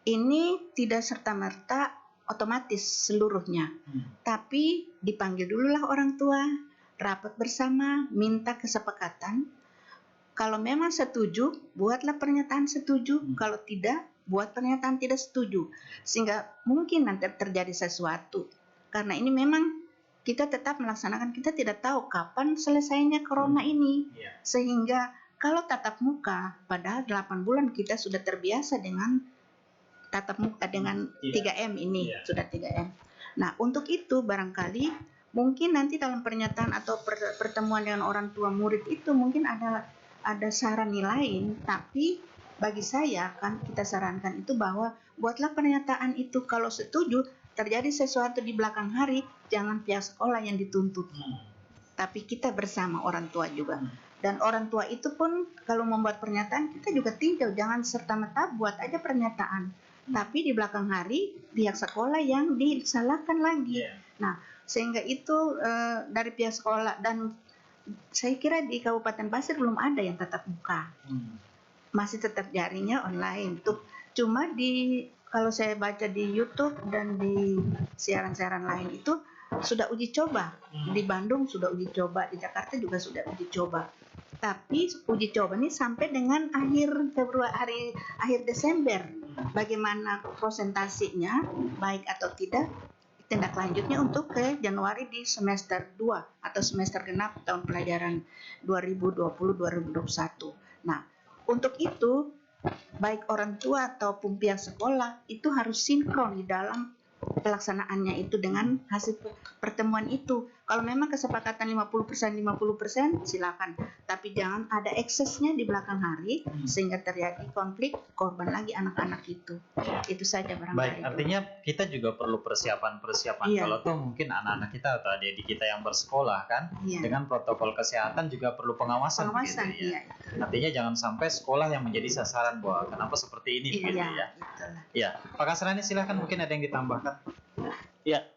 ini tidak serta-merta otomatis seluruhnya, tapi dipanggil dululah orang tua, rapat bersama, minta kesepakatan. Kalau memang setuju, buatlah pernyataan setuju. Kalau tidak, buat pernyataan tidak setuju. Sehingga mungkin nanti terjadi sesuatu. Karena ini memang kita tetap melaksanakan, kita tidak tahu kapan selesainya corona ini. Sehingga kalau tatap muka, padahal 8 bulan kita sudah terbiasa dengan tatap muka dengan 3M ini, sudah 3M. Nah, untuk itu barangkali mungkin nanti dalam pernyataan atau pertemuan dengan orang tua murid itu mungkin ada saran lain, tapi bagi saya kan kita sarankan itu bahwa buatlah pernyataan itu, kalau setuju terjadi sesuatu di belakang hari, jangan pihak sekolah yang dituntut, tapi kita bersama orang tua juga. Dan orang tua itu pun kalau membuat pernyataan kita juga tinjau, jangan serta-merta buat aja pernyataan, tapi di belakang hari pihak sekolah yang disalahkan lagi. Nah, sehingga itu dari pihak sekolah, dan saya kira di Kabupaten Pasir belum ada yang tatap muka, masih tetap jaringnya online. Cuma kalau saya baca di YouTube dan di siaran-siaran lain itu sudah uji coba. Di Bandung sudah uji coba, di Jakarta juga sudah uji coba. Tapi uji coba ini sampai dengan akhir Desember. Bagaimana presentasinya, baik atau tidak, tindak lanjutnya untuk ke Januari di semester 2 atau semester genap tahun pelajaran 2020-2021. Nah, untuk itu baik orang tua ataupun pihak sekolah itu harus sinkron di dalam pelaksanaannya itu dengan hasil pertemuan itu. Kalau memang kesepakatan 50% silakan, tapi jangan ada eksesnya di belakang hari sehingga terjadi konflik, korban lagi anak-anak itu. Itu saja barangkali. Baik, artinya kita juga perlu persiapan kalau tuh mungkin anak-anak kita atau adik-adik kita yang bersekolah kan, dengan protokol kesehatan juga perlu pengawasan gitu ya. Artinya jangan sampai sekolah yang menjadi sasaran bahwa kenapa seperti ini gitu ya. Ya, Pak Kasrani silakan, mungkin ada yang ditambahkan. Ya,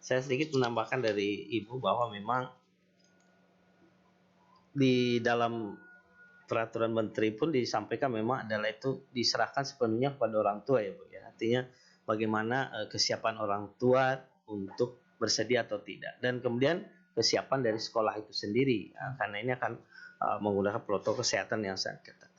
saya sedikit menambahkan dari Ibu bahwa memang di dalam peraturan menteri pun disampaikan memang adalah itu diserahkan sepenuhnya kepada orang tua ya Bu ya. Artinya bagaimana kesiapan orang tua untuk bersedia atau tidak, dan kemudian kesiapan dari sekolah itu sendiri karena ini akan menggunakan protokol kesehatan yang sangat ketat.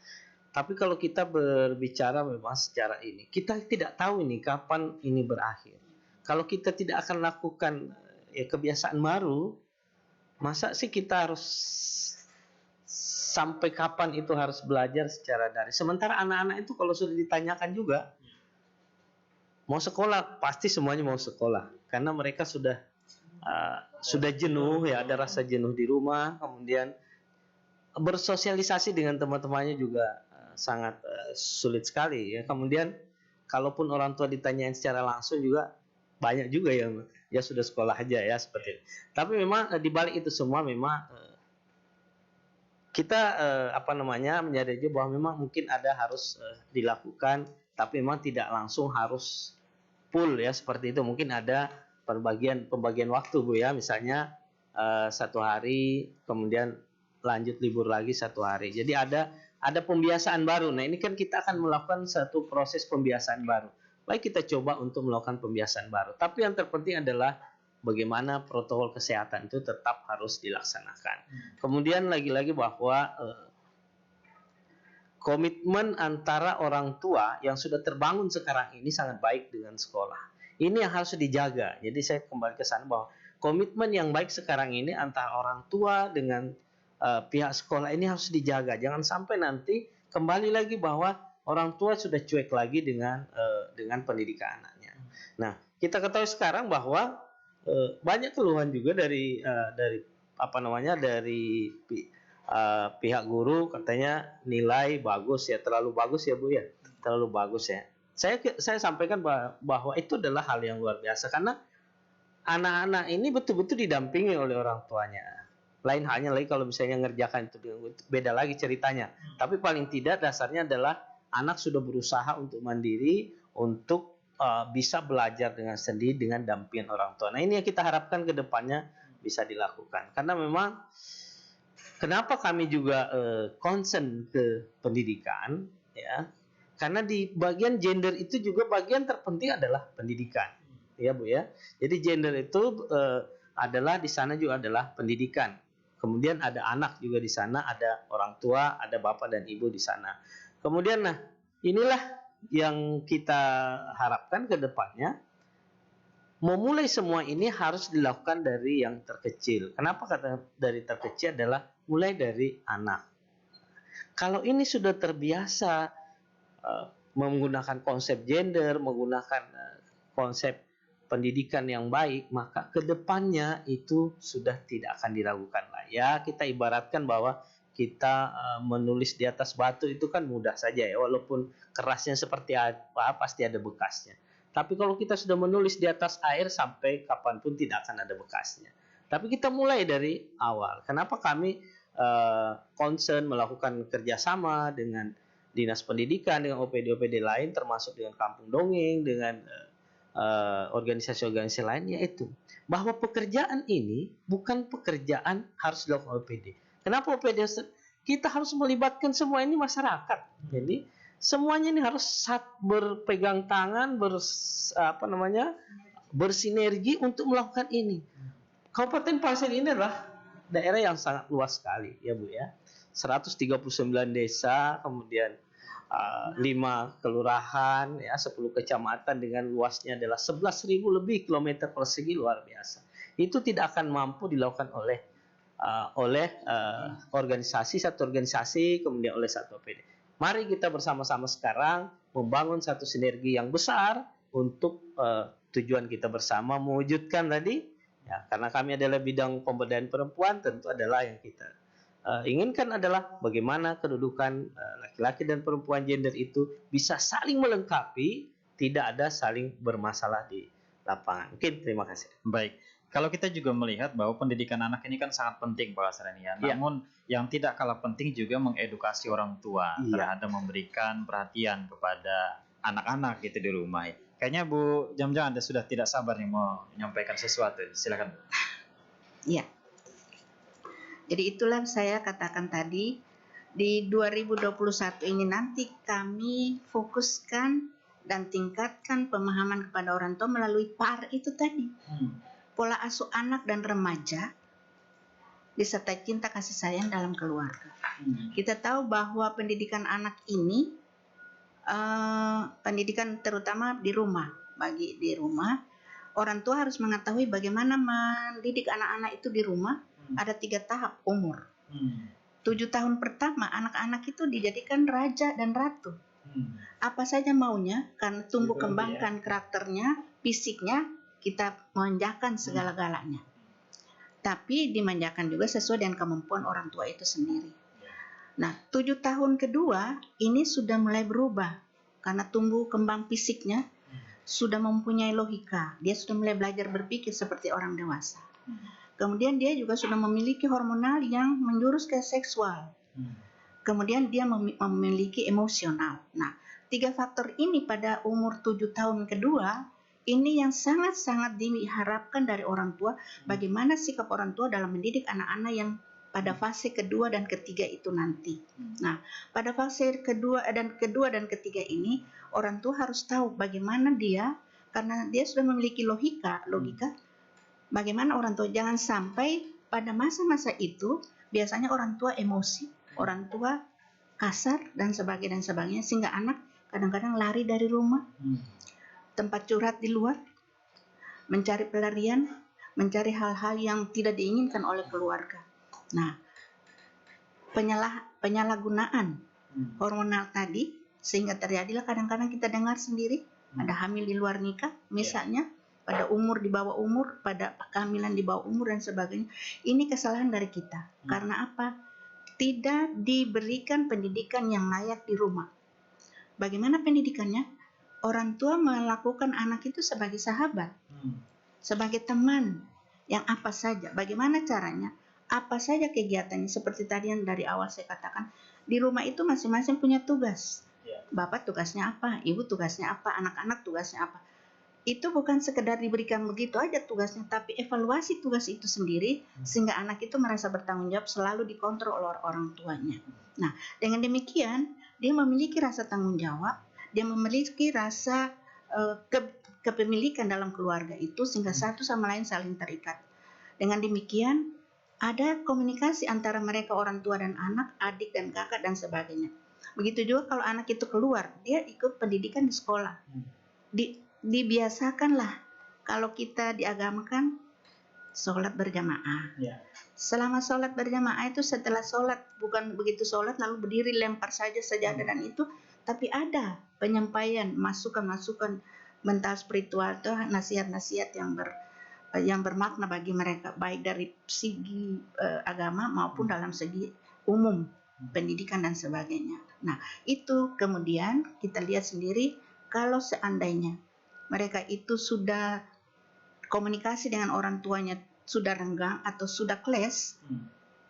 Tapi kalau kita berbicara memang secara ini, kita tidak tahu ini kapan ini berakhir. Kalau kita tidak akan lakukan kebiasaan baru, masa sih kita harus sampai kapan itu harus belajar secara daring? Sementara anak-anak itu kalau sudah ditanyakan juga, mau sekolah, pasti semuanya mau sekolah. Karena mereka sudah jenuh, ya ada rasa jenuh di rumah, kemudian bersosialisasi dengan teman-temannya juga sangat sulit sekali ya. Kemudian kalaupun orang tua ditanyain secara langsung juga banyak juga yang ya sudah sekolah aja ya seperti itu. Tapi memang di balik itu semua memang kita menyadari bahwa memang mungkin ada harus dilakukan, tapi memang tidak langsung harus full ya seperti itu. Mungkin ada pembagian waktu Bu ya, misalnya 1 hari kemudian lanjut libur lagi 1 hari. Jadi ada pembiasaan baru. Nah, ini kan kita akan melakukan satu proses pembiasaan baru. Baik, kita coba untuk melakukan pembiasaan baru. Tapi yang terpenting adalah bagaimana protokol kesehatan itu tetap harus dilaksanakan. Kemudian lagi-lagi bahwa komitmen antara orang tua yang sudah terbangun sekarang ini sangat baik dengan sekolah. Ini yang harus dijaga. Jadi saya kembali ke sana bahwa komitmen yang baik sekarang ini antara orang tua dengan pihak sekolah ini harus dijaga. Jangan sampai nanti kembali lagi bahwa orang tua sudah cuek lagi dengan pendidikan anaknya. Nah, kita ketahui sekarang bahwa banyak keluhan juga dari pihak guru, katanya nilai bagus ya, terlalu bagus ya Bu ya, terlalu bagus ya. saya sampaikan bahwa itu adalah hal yang luar biasa, karena anak-anak ini betul-betul didampingi oleh orang tuanya. Lain halnya lagi kalau misalnya ngerjakan itu beda lagi ceritanya. Tapi paling tidak dasarnya adalah anak sudah berusaha untuk mandiri, untuk bisa belajar dengan sendiri dengan dampingan orang tua. Nah, ini yang kita harapkan ke depannya bisa dilakukan. Karena memang kenapa kami juga concern ke pendidikan, ya, karena di bagian gender itu juga bagian terpenting adalah pendidikan, ya Bu ya. Jadi gender itu adalah di sana juga adalah pendidikan. Kemudian ada anak juga di sana, ada orang tua, ada bapak dan ibu di sana. Kemudian nah, inilah yang kita harapkan ke depannya. Memulai semua ini harus dilakukan dari yang terkecil. Kenapa kata dari terkecil adalah mulai dari anak. Kalau ini sudah terbiasa menggunakan konsep gender, menggunakan konsep pendidikan yang baik, maka kedepannya itu sudah tidak akan diragukan lah. Ya, kita ibaratkan bahwa kita menulis di atas batu itu kan mudah saja ya, walaupun kerasnya seperti apa pasti ada bekasnya. Tapi kalau kita sudah menulis di atas air sampai kapanpun tidak akan ada bekasnya. Tapi kita mulai dari awal. Kenapa kami concern melakukan kerjasama dengan Dinas Pendidikan, dengan OPD-OPD lain, termasuk dengan Kampung Dongeng, dengan organisasi-organisasi lain, yaitu bahwa pekerjaan ini bukan pekerjaan harus dilakukan OPD. Kenapa OPD? Kita harus melibatkan semua ini masyarakat. Jadi semuanya ini harus berpegang tangan, bersinergi untuk melakukan ini. Kabupaten Pasir ini adalah daerah yang sangat luas sekali, ya Bu ya. 139 desa, kemudian 5 kelurahan, ya 10 kecamatan dengan luasnya adalah 11.000 lebih kilometer persegi, luar biasa. Itu tidak akan mampu dilakukan oleh satu organisasi, kemudian oleh satu OPD. Mari kita bersama-sama sekarang membangun satu sinergi yang besar untuk tujuan kita bersama mewujudkan tadi, ya, karena kami adalah bidang pemberdayaan perempuan, tentu adalah yang kita inginkan adalah bagaimana kedudukan laki-laki dan perempuan gender itu bisa saling melengkapi, tidak ada saling bermasalah di lapangan. Mungkin terima kasih. Baik, kalau kita juga melihat bahwa pendidikan anak ini kan sangat penting Pak Asrani ya. Namun yang tidak kalah penting juga mengedukasi orang tua terhadap memberikan perhatian kepada anak-anak gitu di rumah. Kayaknya Bu Jam-Jam Anda sudah tidak sabar nih mau menyampaikan sesuatu. Silakan. Iya. Jadi itulah saya katakan tadi, di 2021 ini nanti kami fokuskan dan tingkatkan pemahaman kepada orang tua melalui PAR itu tadi. Pola asuh anak dan remaja disertai cinta kasih sayang dalam keluarga. Kita tahu bahwa pendidikan anak ini, pendidikan terutama di rumah, bagi di rumah, orang tua harus mengetahui bagaimana mendidik anak-anak itu di rumah. Ada 3 tahap umur. 7 tahun pertama anak-anak itu dijadikan raja dan ratu. Apa saja maunya, karena tumbuh kembangkan karakternya, fisiknya, kita manjakan segala-galanya. Tapi dimanjakan juga sesuai dengan kemampuan orang tua itu sendiri. Nah, 7 tahun kedua ini sudah mulai berubah karena tumbuh kembang fisiknya sudah mempunyai logika. Dia sudah mulai belajar berpikir seperti orang dewasa. Kemudian dia juga sudah memiliki hormonal yang menjurus ke seksual. Kemudian dia memiliki emosional. Nah, 3 faktor ini pada umur 7 tahun kedua, ini yang sangat-sangat diharapkan dari orang tua, bagaimana sikap orang tua dalam mendidik anak-anak yang pada fase kedua dan ketiga itu nanti. Nah, pada fase kedua dan ketiga ini, orang tua harus tahu bagaimana dia, karena dia sudah memiliki logika, bagaimana orang tua, jangan sampai pada masa-masa itu biasanya orang tua emosi, orang tua kasar dan sebagainya sehingga anak kadang-kadang lari dari rumah, tempat curhat di luar, mencari pelarian, mencari hal-hal yang tidak diinginkan oleh keluarga. Nah, penyalahgunaan hormonal tadi sehingga terjadilah kadang-kadang kita dengar sendiri ada hamil di luar nikah misalnya. Pada umur di bawah umur, pada kehamilan di bawah umur dan sebagainya. Ini kesalahan dari kita. Karena apa? Tidak diberikan pendidikan yang layak di rumah. Bagaimana pendidikannya? orang tua melakukan anak itu sebagai sahabat, sebagai teman yang apa saja. Bagaimana caranya? Apa saja kegiatannya, seperti tadi yang dari awal saya katakan, di rumah itu masing-masing punya tugas. Bapak tugasnya apa, ibu tugasnya apa, anak-anak tugasnya apa. Itu bukan sekedar diberikan begitu aja tugasnya, tapi evaluasi tugas itu sendiri sehingga anak itu merasa bertanggung jawab, selalu dikontrol oleh orang tuanya. Nah, dengan demikian dia memiliki rasa tanggung jawab, dia memiliki rasa kepemilikan dalam keluarga itu, sehingga satu sama lain saling terikat. Dengan demikian ada komunikasi antara mereka, orang tua dan anak, adik dan kakak dan sebagainya. Begitu juga kalau anak itu keluar, dia ikut pendidikan di sekolah. Dibiasakanlah, kalau kita diagamakan sholat berjamaah. Selama sholat berjamaah itu, setelah sholat, bukan begitu sholat lalu berdiri lempar saja sajadah dan itu, tapi ada penyampaian masukan-masukan mental spiritual atau nasihat-nasihat yang bermakna bagi mereka, baik dari segi agama maupun dalam segi umum pendidikan dan sebagainya. Nah, itu kemudian kita lihat sendiri, kalau seandainya mereka itu sudah komunikasi dengan orang tuanya sudah renggang atau sudah clash,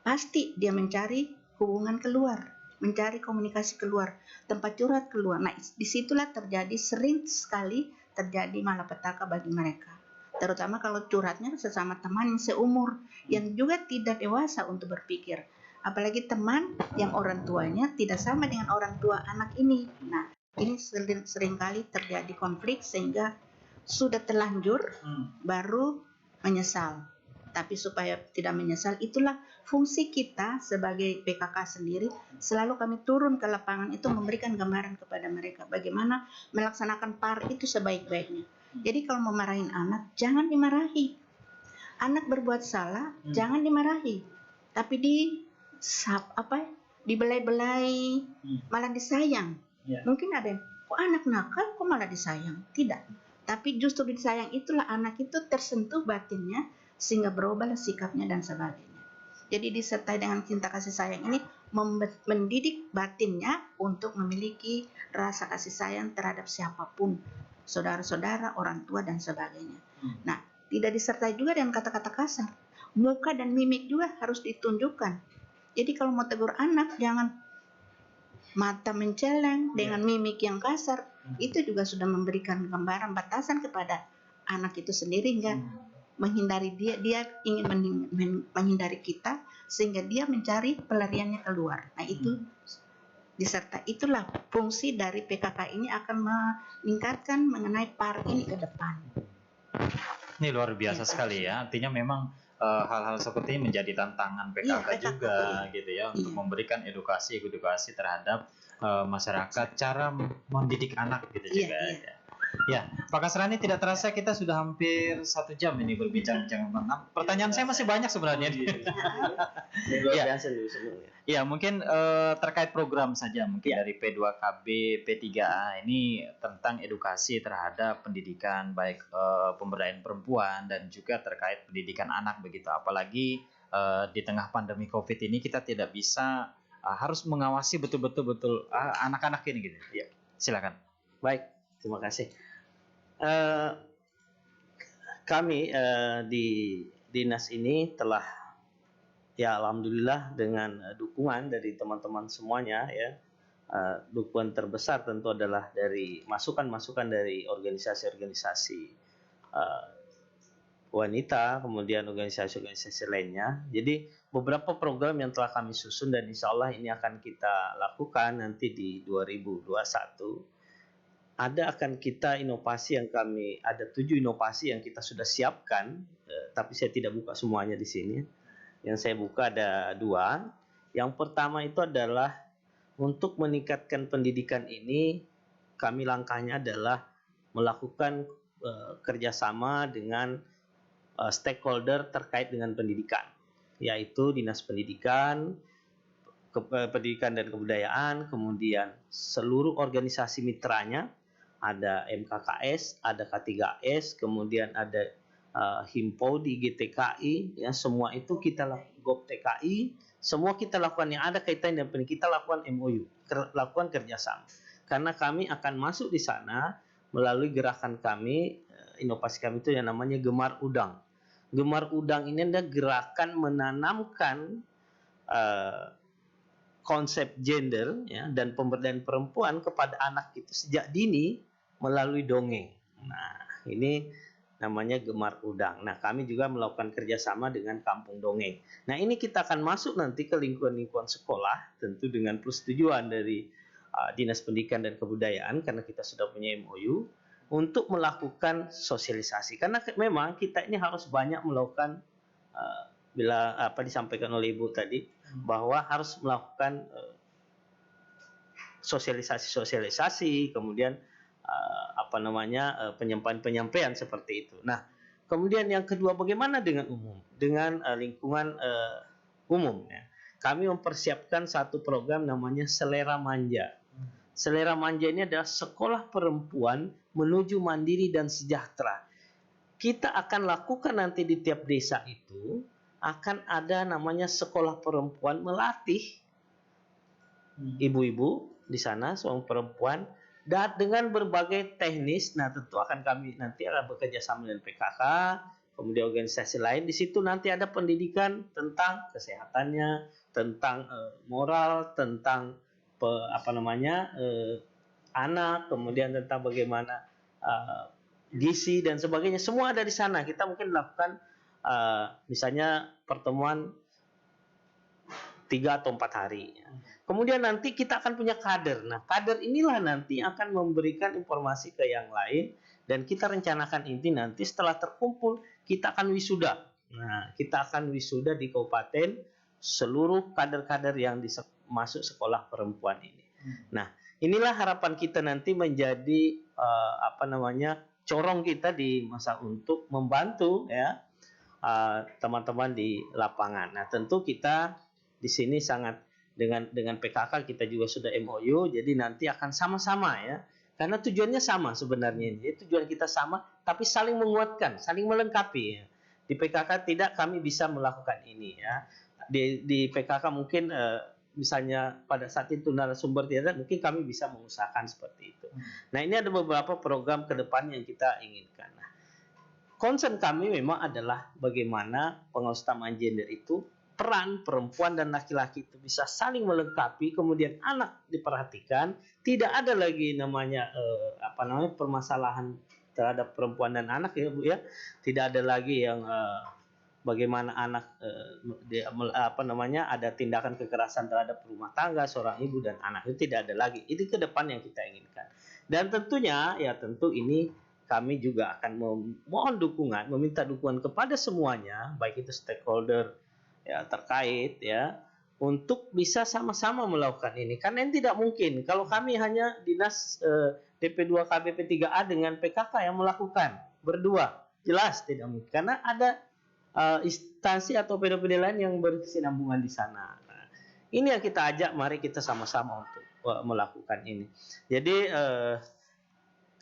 pasti dia mencari hubungan keluar, mencari komunikasi keluar, tempat curhat keluar. Nah, disitulah sering sekali terjadi malapetaka bagi mereka. Terutama kalau curhatnya sesama teman yang seumur, yang juga tidak dewasa untuk berpikir. Apalagi teman yang orang tuanya tidak sama dengan orang tua anak ini. Nah, ini seringkali terjadi konflik sehingga sudah terlanjur baru menyesal. Tapi supaya tidak menyesal, itulah fungsi kita sebagai PKK sendiri. Selalu kami turun ke lapangan itu memberikan gambaran kepada mereka bagaimana melaksanakan PAR itu sebaik-baiknya. Jadi kalau memarahin anak, jangan dimarahi. Anak berbuat salah, jangan dimarahi. Tapi dibelai-belai, malah disayang. Mungkin ada yang, kok anak nakal, kok malah disayang? Tidak. Tapi justru disayang itulah anak itu tersentuh batinnya, sehingga berubahlah sikapnya dan sebagainya. Jadi disertai dengan cinta kasih sayang ini mendidik batinnya untuk memiliki rasa kasih sayang terhadap siapapun, saudara-saudara, orang tua dan sebagainya. Nah, tidak disertai juga dengan kata-kata kasar. Muka dan mimik juga harus ditunjukkan. Jadi kalau mau tegur anak, jangan mata menceleng dengan mimik yang kasar. Itu juga sudah memberikan gambaran batasan kepada anak itu sendiri, hingga menghindari dia ingin menghindari kita, sehingga dia mencari pelariannya keluar. Nah, itu itulah fungsi dari PKK ini, akan meningkatkan mengenai PAR ini ke depan. Ini luar biasa sekali ya. Artinya memang hal-hal seperti ini menjadi tantangan PKK juga gitu ya, untuk memberikan edukasi terhadap masyarakat, cara mendidik anak gitu juga. Ya, Pak Kasrani, tidak terasa kita sudah hampir 1 jam ini berbincang-bincang. Pertanyaan saya masih banyak sebenarnya. Ya, mungkin terkait program saja, mungkin dari P2KB, P3A ini tentang edukasi terhadap pendidikan, baik pemberdayaan perempuan dan juga terkait pendidikan anak begitu. Apalagi di tengah pandemi COVID ini kita tidak bisa harus mengawasi betul anak-anak ini gitu. Ya, silakan. Baik, terima kasih. Kami di dinas ini telah, ya alhamdulillah, dengan dukungan dari teman-teman semuanya ya, dukungan terbesar tentu adalah dari masukan-masukan dari organisasi-organisasi wanita, kemudian organisasi-organisasi lainnya. Jadi beberapa program yang telah kami susun dan insya Allah ini akan kita lakukan nanti di 2021. Akan kita inovasi ada 7 inovasi yang kita sudah siapkan, tapi saya tidak buka semuanya di sini. Yang saya buka ada 2. Yang pertama itu adalah untuk meningkatkan pendidikan ini, kami langkahnya adalah melakukan kerjasama dengan stakeholder terkait dengan pendidikan, yaitu Dinas Pendidikan, Pendidikan dan Kebudayaan, kemudian seluruh organisasi mitranya, ada MKKS, ada K3S, kemudian ada Himpodi, GTKI, ya semua itu kita lakukan, TKI, semua kita lakukan yang ada kaitannya dengan pendidikan, kita lakukan MOU, lakukan kerjasama. Karena kami akan masuk di sana melalui gerakan kami, inovasi kami itu yang namanya Gemar Udang. Gemar Udang ini adalah gerakan menanamkan konsep gender ya, dan pemberdayaan perempuan kepada anak itu sejak dini melalui dongeng. Nah, ini namanya Gemar Udang. Nah, kami juga melakukan kerjasama dengan Kampung Dongeng. Nah, ini kita akan masuk nanti ke lingkungan-lingkungan sekolah, tentu dengan persetujuan dari Dinas Pendidikan dan Kebudayaan, karena kita sudah punya MOU, untuk melakukan sosialisasi. Karena memang kita ini harus banyak melakukan bila apa disampaikan oleh Ibu tadi, bahwa harus melakukan sosialisasi, kemudian penyampaian seperti itu. Nah, kemudian yang kedua, bagaimana dengan umum, dengan lingkungan umum ya. Kami mempersiapkan satu program namanya Selera Manja. Selera Manja ini adalah sekolah perempuan menuju mandiri dan sejahtera. Kita akan lakukan nanti di tiap desa itu, akan ada namanya sekolah perempuan melatih ibu-ibu di sana, seorang perempuan, dan dengan berbagai teknis. Nah, tentu akan kami nanti akan bekerja sama dengan PKK, kemudian organisasi lain. Di situ nanti ada pendidikan tentang kesehatannya, tentang moral, tentang anak, kemudian tentang bagaimana gizi dan sebagainya. Semua ada di sana. Kita mungkin lakukan misalnya pertemuan 3 atau 4 hari. Kemudian nanti kita akan punya kader. Nah, kader inilah nanti akan memberikan informasi ke yang lain, dan kita rencanakan ini nanti setelah terkumpul kita akan wisuda. Nah, kita akan wisuda di kabupaten seluruh kader-kader yang masuk sekolah perempuan ini. Nah, inilah harapan kita nanti menjadi corong kita di masa untuk membantu ya teman-teman di lapangan. Nah, tentu kita di sini sangat dengan PKK kita juga sudah MOU, jadi nanti akan sama-sama ya. Karena tujuannya sama sebenarnya. Jadi tujuan kita sama, tapi saling menguatkan, saling melengkapi ya. Di PKK tidak kami bisa melakukan ini ya. Di PKK mungkin misalnya pada saat itu narasumber tidak, mungkin kami bisa mengusahakan seperti itu. Nah, ini ada beberapa program ke depan yang kita inginkan. Nah, concern kami memang adalah bagaimana pengusahaan gender itu, peran perempuan dan laki-laki itu bisa saling melengkapi, kemudian anak diperhatikan, tidak ada lagi namanya permasalahan terhadap perempuan dan anak ya Bu ya. Tidak ada lagi yang bagaimana anak ada tindakan kekerasan terhadap rumah tangga seorang ibu dan anak, itu tidak ada lagi. Itu ke depan yang kita inginkan. Dan tentunya ya tentu ini kami juga akan memohon dukungan, meminta dukungan kepada semuanya, baik itu stakeholder ya terkait ya, untuk bisa sama-sama melakukan ini. Karena ini tidak mungkin kalau kami hanya Dinas DP2 KBP 3A dengan PKK yang melakukan berdua, jelas tidak mungkin. Karena ada instansi atau PD-PD lain yang berkesinambungan di sana. Nah, ini yang kita ajak, mari kita sama-sama untuk melakukan ini. Jadi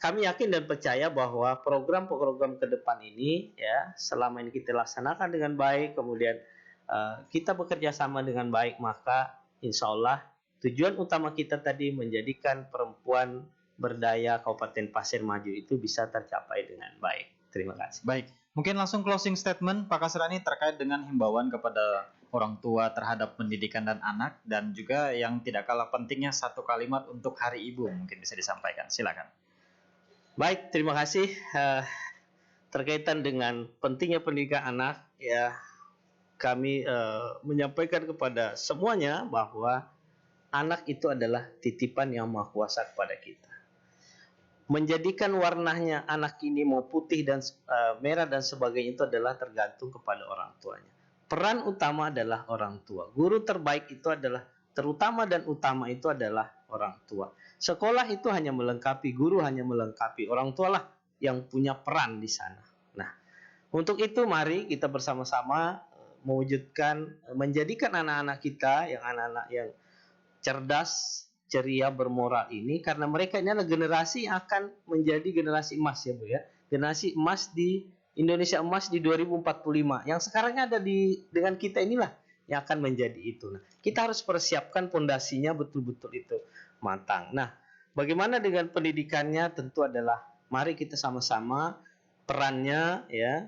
kami yakin dan percaya bahwa program-program ke depan ini ya, selama ini kita laksanakan dengan baik, kemudian kita bekerja sama dengan baik, maka insya Allah tujuan utama kita tadi menjadikan perempuan berdaya Kabupaten Pasir Maju itu bisa tercapai dengan baik. Terima kasih. Baik, mungkin langsung closing statement Pak Kasrani terkait dengan himbauan kepada orang tua terhadap pendidikan dan anak, dan juga yang tidak kalah pentingnya satu kalimat untuk Hari Ibu mungkin bisa disampaikan. Silakan. Baik, terima kasih. Terkaitan dengan pentingnya pendidikan anak ya, kami menyampaikan kepada semuanya bahwa anak itu adalah titipan yang Maha Kuasa kepada kita. Menjadikan warnanya anak ini mau putih dan merah dan sebagainya itu adalah tergantung kepada orang tuanya. Peran utama adalah orang tua. Guru terbaik itu adalah terutama dan utama itu adalah orang tua. Sekolah itu hanya melengkapi, guru hanya melengkapi, orang tua lah yang punya peran di sana. Nah, untuk itu mari kita bersama-sama mewujudkan, menjadikan anak-anak kita yang anak-anak yang cerdas, ceria, bermoral ini, karena mereka ini adalah generasi yang akan menjadi generasi emas ya Bu ya. Generasi emas di Indonesia emas di 2045. Yang sekarang ada dengan kita inilah yang akan menjadi itu. Nah, kita harus persiapkan pondasinya betul-betul itu matang. Nah, bagaimana dengan pendidikannya tentu adalah mari kita sama-sama perannya ya,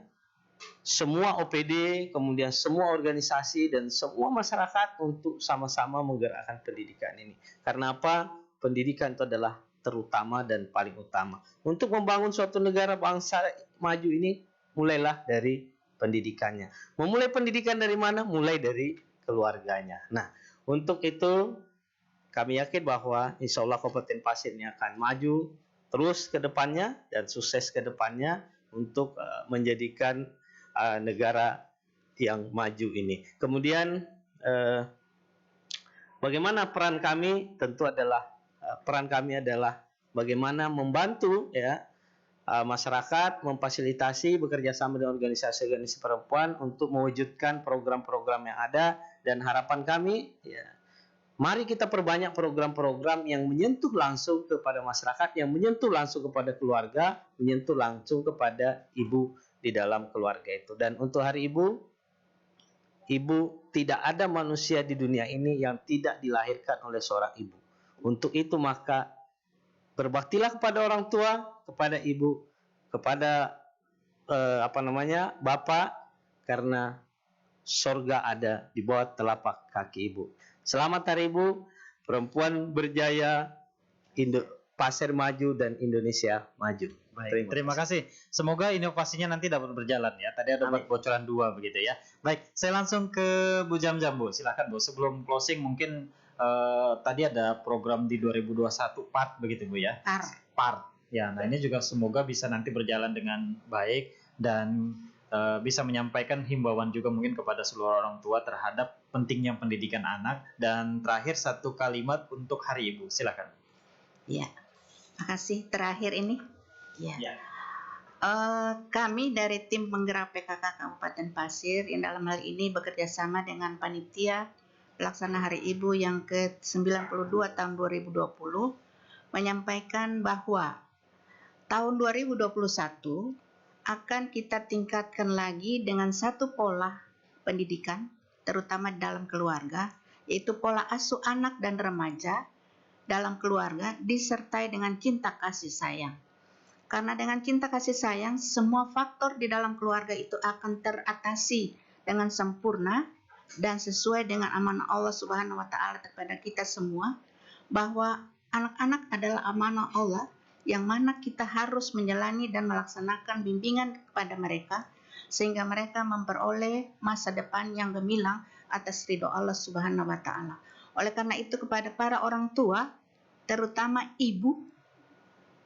semua OPD, kemudian semua organisasi dan semua masyarakat untuk sama-sama menggerakkan pendidikan ini. Karena apa? Pendidikan itu adalah terutama dan paling utama. Untuk membangun suatu negara bangsa maju ini, mulailah dari pendidikannya. Memulai pendidikan dari mana? Mulai dari keluarganya. Nah, untuk itu kami yakin bahwa insya Allah Kabupaten Pasir ini akan maju terus ke depannya dan sukses ke depannya untuk menjadikan negara yang maju ini. Kemudian bagaimana peran kami? Tentu adalah peran kami adalah bagaimana membantu ya masyarakat, memfasilitasi bekerja sama dengan organisasi-organisasi perempuan untuk mewujudkan program-program yang ada, dan harapan kami ya, mari kita perbanyak program-program yang menyentuh langsung kepada masyarakat, yang menyentuh langsung kepada keluarga, menyentuh langsung kepada ibu di dalam keluarga itu. Dan untuk Hari Ibu, tidak ada manusia di dunia ini yang tidak dilahirkan oleh seorang ibu. Untuk itu maka berbaktilah kepada orang tua, kepada ibu, kepada bapak, karena surga ada di bawah telapak kaki ibu. Selamat Hari Ibu, perempuan berjaya, Pasir maju dan Indonesia maju. Baik, terima kasih. Semoga inovasinya nanti dapat berjalan ya. Tadi ada bocoran 2 begitu ya. Baik, saya langsung ke Bu Jam-Jam, Bu. Silakan Bu. Sebelum closing mungkin tadi ada program di 2021 PART begitu Bu ya. PART. Ya, nah ini juga semoga bisa nanti berjalan dengan baik dan bisa menyampaikan himbauan juga mungkin kepada seluruh orang tua terhadap pentingnya pendidikan anak. Dan terakhir satu kalimat untuk Hari Ibu. Silakan. Ya, makasih. Terakhir ini. Ya. Kami dari tim penggerak PKK Kabupaten Pasir yang dalam hal ini bekerja sama dengan panitia pelaksana Hari Ibu yang ke-92 tahun 2020 menyampaikan bahwa tahun 2021 akan kita tingkatkan lagi dengan satu pola pendidikan terutama dalam keluarga, yaitu pola asuh anak dan remaja dalam keluarga disertai dengan cinta kasih sayang. Karena dengan cinta kasih sayang, semua faktor di dalam keluarga itu akan teratasi dengan sempurna dan sesuai dengan amanah Allah Subhanahu wa Ta'ala kepada kita semua, bahwa anak-anak adalah amanah Allah yang mana kita harus menjalani dan melaksanakan bimbingan kepada mereka sehingga mereka memperoleh masa depan yang gemilang atas ridho Allah Subhanahu wa Ta'ala. Oleh karena itu, kepada para orang tua, terutama ibu,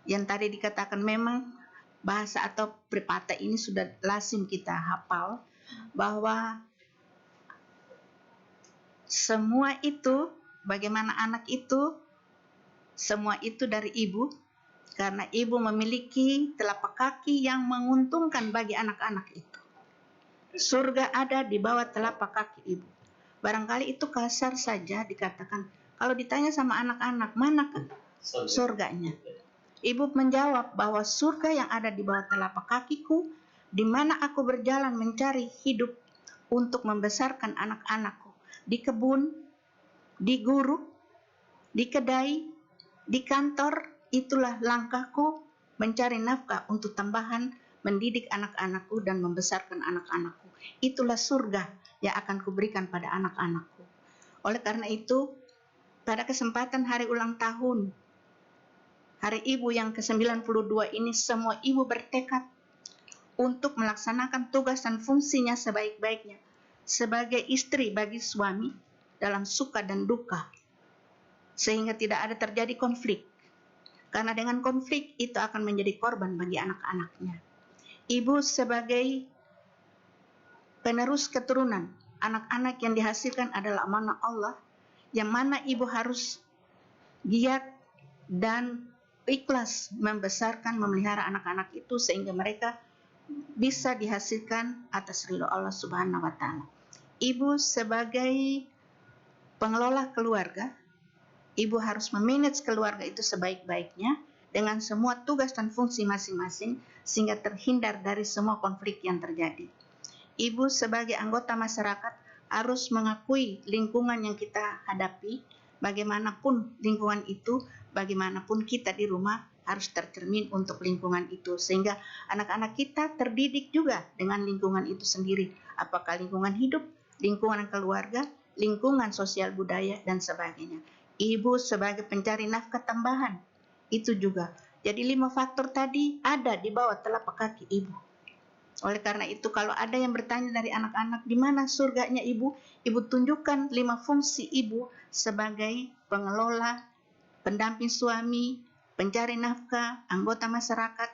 yang tadi dikatakan memang bahasa atau peripata ini sudah lazim kita hafal, bahwa semua itu, bagaimana anak itu, semua itu dari ibu, karena ibu memiliki telapak kaki yang menguntungkan bagi anak-anak itu. Surga ada di bawah telapak kaki ibu. Barangkali itu kasar saja dikatakan. Kalau ditanya sama anak-anak, mana kan surganya? Ibu menjawab bahwa surga yang ada di bawah telapak kakiku, di mana aku berjalan mencari hidup untuk membesarkan anak-anakku. Di kebun, di guru, di kedai, di kantor, itulah langkahku mencari nafkah untuk tambahan mendidik anak-anakku dan membesarkan anak-anakku. Itulah surga yang akan kuberikan pada anak-anakku. Oleh karena itu, pada kesempatan hari ulang tahun Hari Ibu yang ke-92 ini, semua ibu bertekad untuk melaksanakan tugas dan fungsinya sebaik-baiknya sebagai istri bagi suami dalam suka dan duka, sehingga tidak ada terjadi konflik. Karena dengan konflik itu akan menjadi korban bagi anak-anaknya. Ibu sebagai penerus keturunan, anak-anak yang dihasilkan adalah amanah Allah, yang mana ibu harus giat dan ikhlas membesarkan, memelihara anak-anak itu sehingga mereka bisa dihasilkan atas ridho Allah Subhanahu wa Ta'ala. Ibu sebagai pengelola keluarga, ibu harus memanage keluarga itu sebaik-baiknya dengan semua tugas dan fungsi masing-masing sehingga terhindar dari semua konflik yang terjadi. Ibu sebagai anggota masyarakat harus mengakui lingkungan yang kita hadapi, bagaimanapun lingkungan itu, bagaimanapun kita di rumah, harus tercermin untuk lingkungan itu, sehingga anak-anak kita terdidik juga dengan lingkungan itu sendiri, apakah lingkungan hidup, lingkungan keluarga, lingkungan sosial budaya, dan sebagainya. Ibu sebagai pencari nafkah tambahan, itu juga. Jadi 5 faktor tadi ada di bawah telapak kaki ibu. Oleh karena itu, kalau ada yang bertanya dari anak-anak, di mana surganya ibu? Ibu tunjukkan 5 fungsi ibu sebagai pengelola, pendamping suami, pencari nafkah, anggota masyarakat,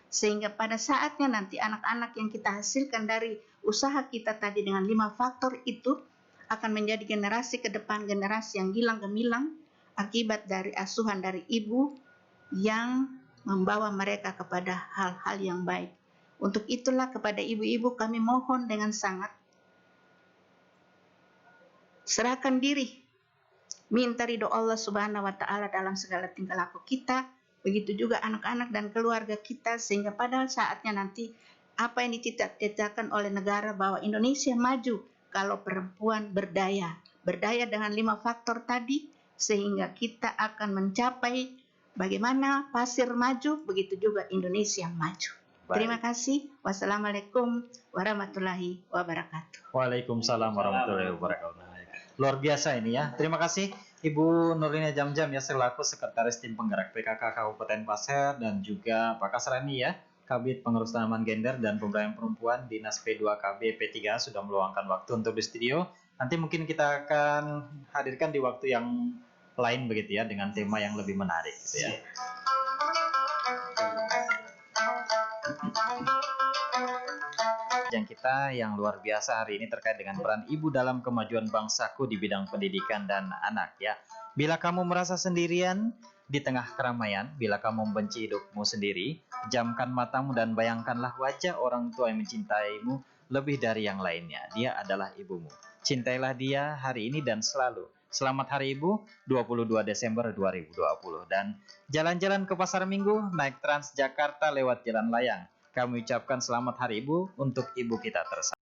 sehingga pada saatnya nanti anak-anak yang kita hasilkan dari usaha kita tadi dengan 5 faktor itu akan menjadi generasi ke depan, generasi yang gilang gemilang akibat dari asuhan dari ibu yang membawa mereka kepada hal-hal yang baik. Untuk itulah kepada ibu-ibu kami mohon dengan sangat, serahkan diri, minta ridho Allah Subhanahu wa Ta'ala dalam segala tingkah laku kita, begitu juga anak-anak dan keluarga kita, sehingga pada saatnya nanti apa yang diciptakan oleh negara bahwa Indonesia maju kalau perempuan berdaya dengan 5 faktor tadi, sehingga kita akan mencapai bagaimana pasir maju, begitu juga Indonesia maju. Baik. Terima kasih. Wassalamualaikum warahmatullahi wabarakatuh. Waalaikumsalam warahmatullahi wabarakatuh. Luar biasa ini ya. Terima kasih Ibu Nurlina Jamjam ya, selaku Sekretaris Tim Penggerak PKK Kabupaten Pasir, dan juga Pak Kasrani ya, Kabid Pengurus Tanaman Gender dan Pemberdayaan Perempuan Dinas P2KB P3 sudah meluangkan waktu untuk di studio. Nanti mungkin kita akan hadirkan di waktu yang lain begitu ya, dengan tema yang lebih menarik gitu ya. Yang kita yang luar biasa hari ini terkait dengan peran ibu dalam kemajuan bangsaku di bidang pendidikan dan anak ya. Bila kamu merasa sendirian di tengah keramaian, bila kamu membenci hidupmu sendiri, pejamkan matamu dan bayangkanlah wajah orang tua yang mencintaimu lebih dari yang lainnya. Dia adalah ibumu. Cintailah dia hari ini dan selalu. Selamat Hari Ibu 22 Desember 2020. Dan jalan-jalan ke pasar minggu naik Transjakarta lewat Jalan Layang. Kami ucapkan selamat Hari Ibu untuk ibu kita tersayang.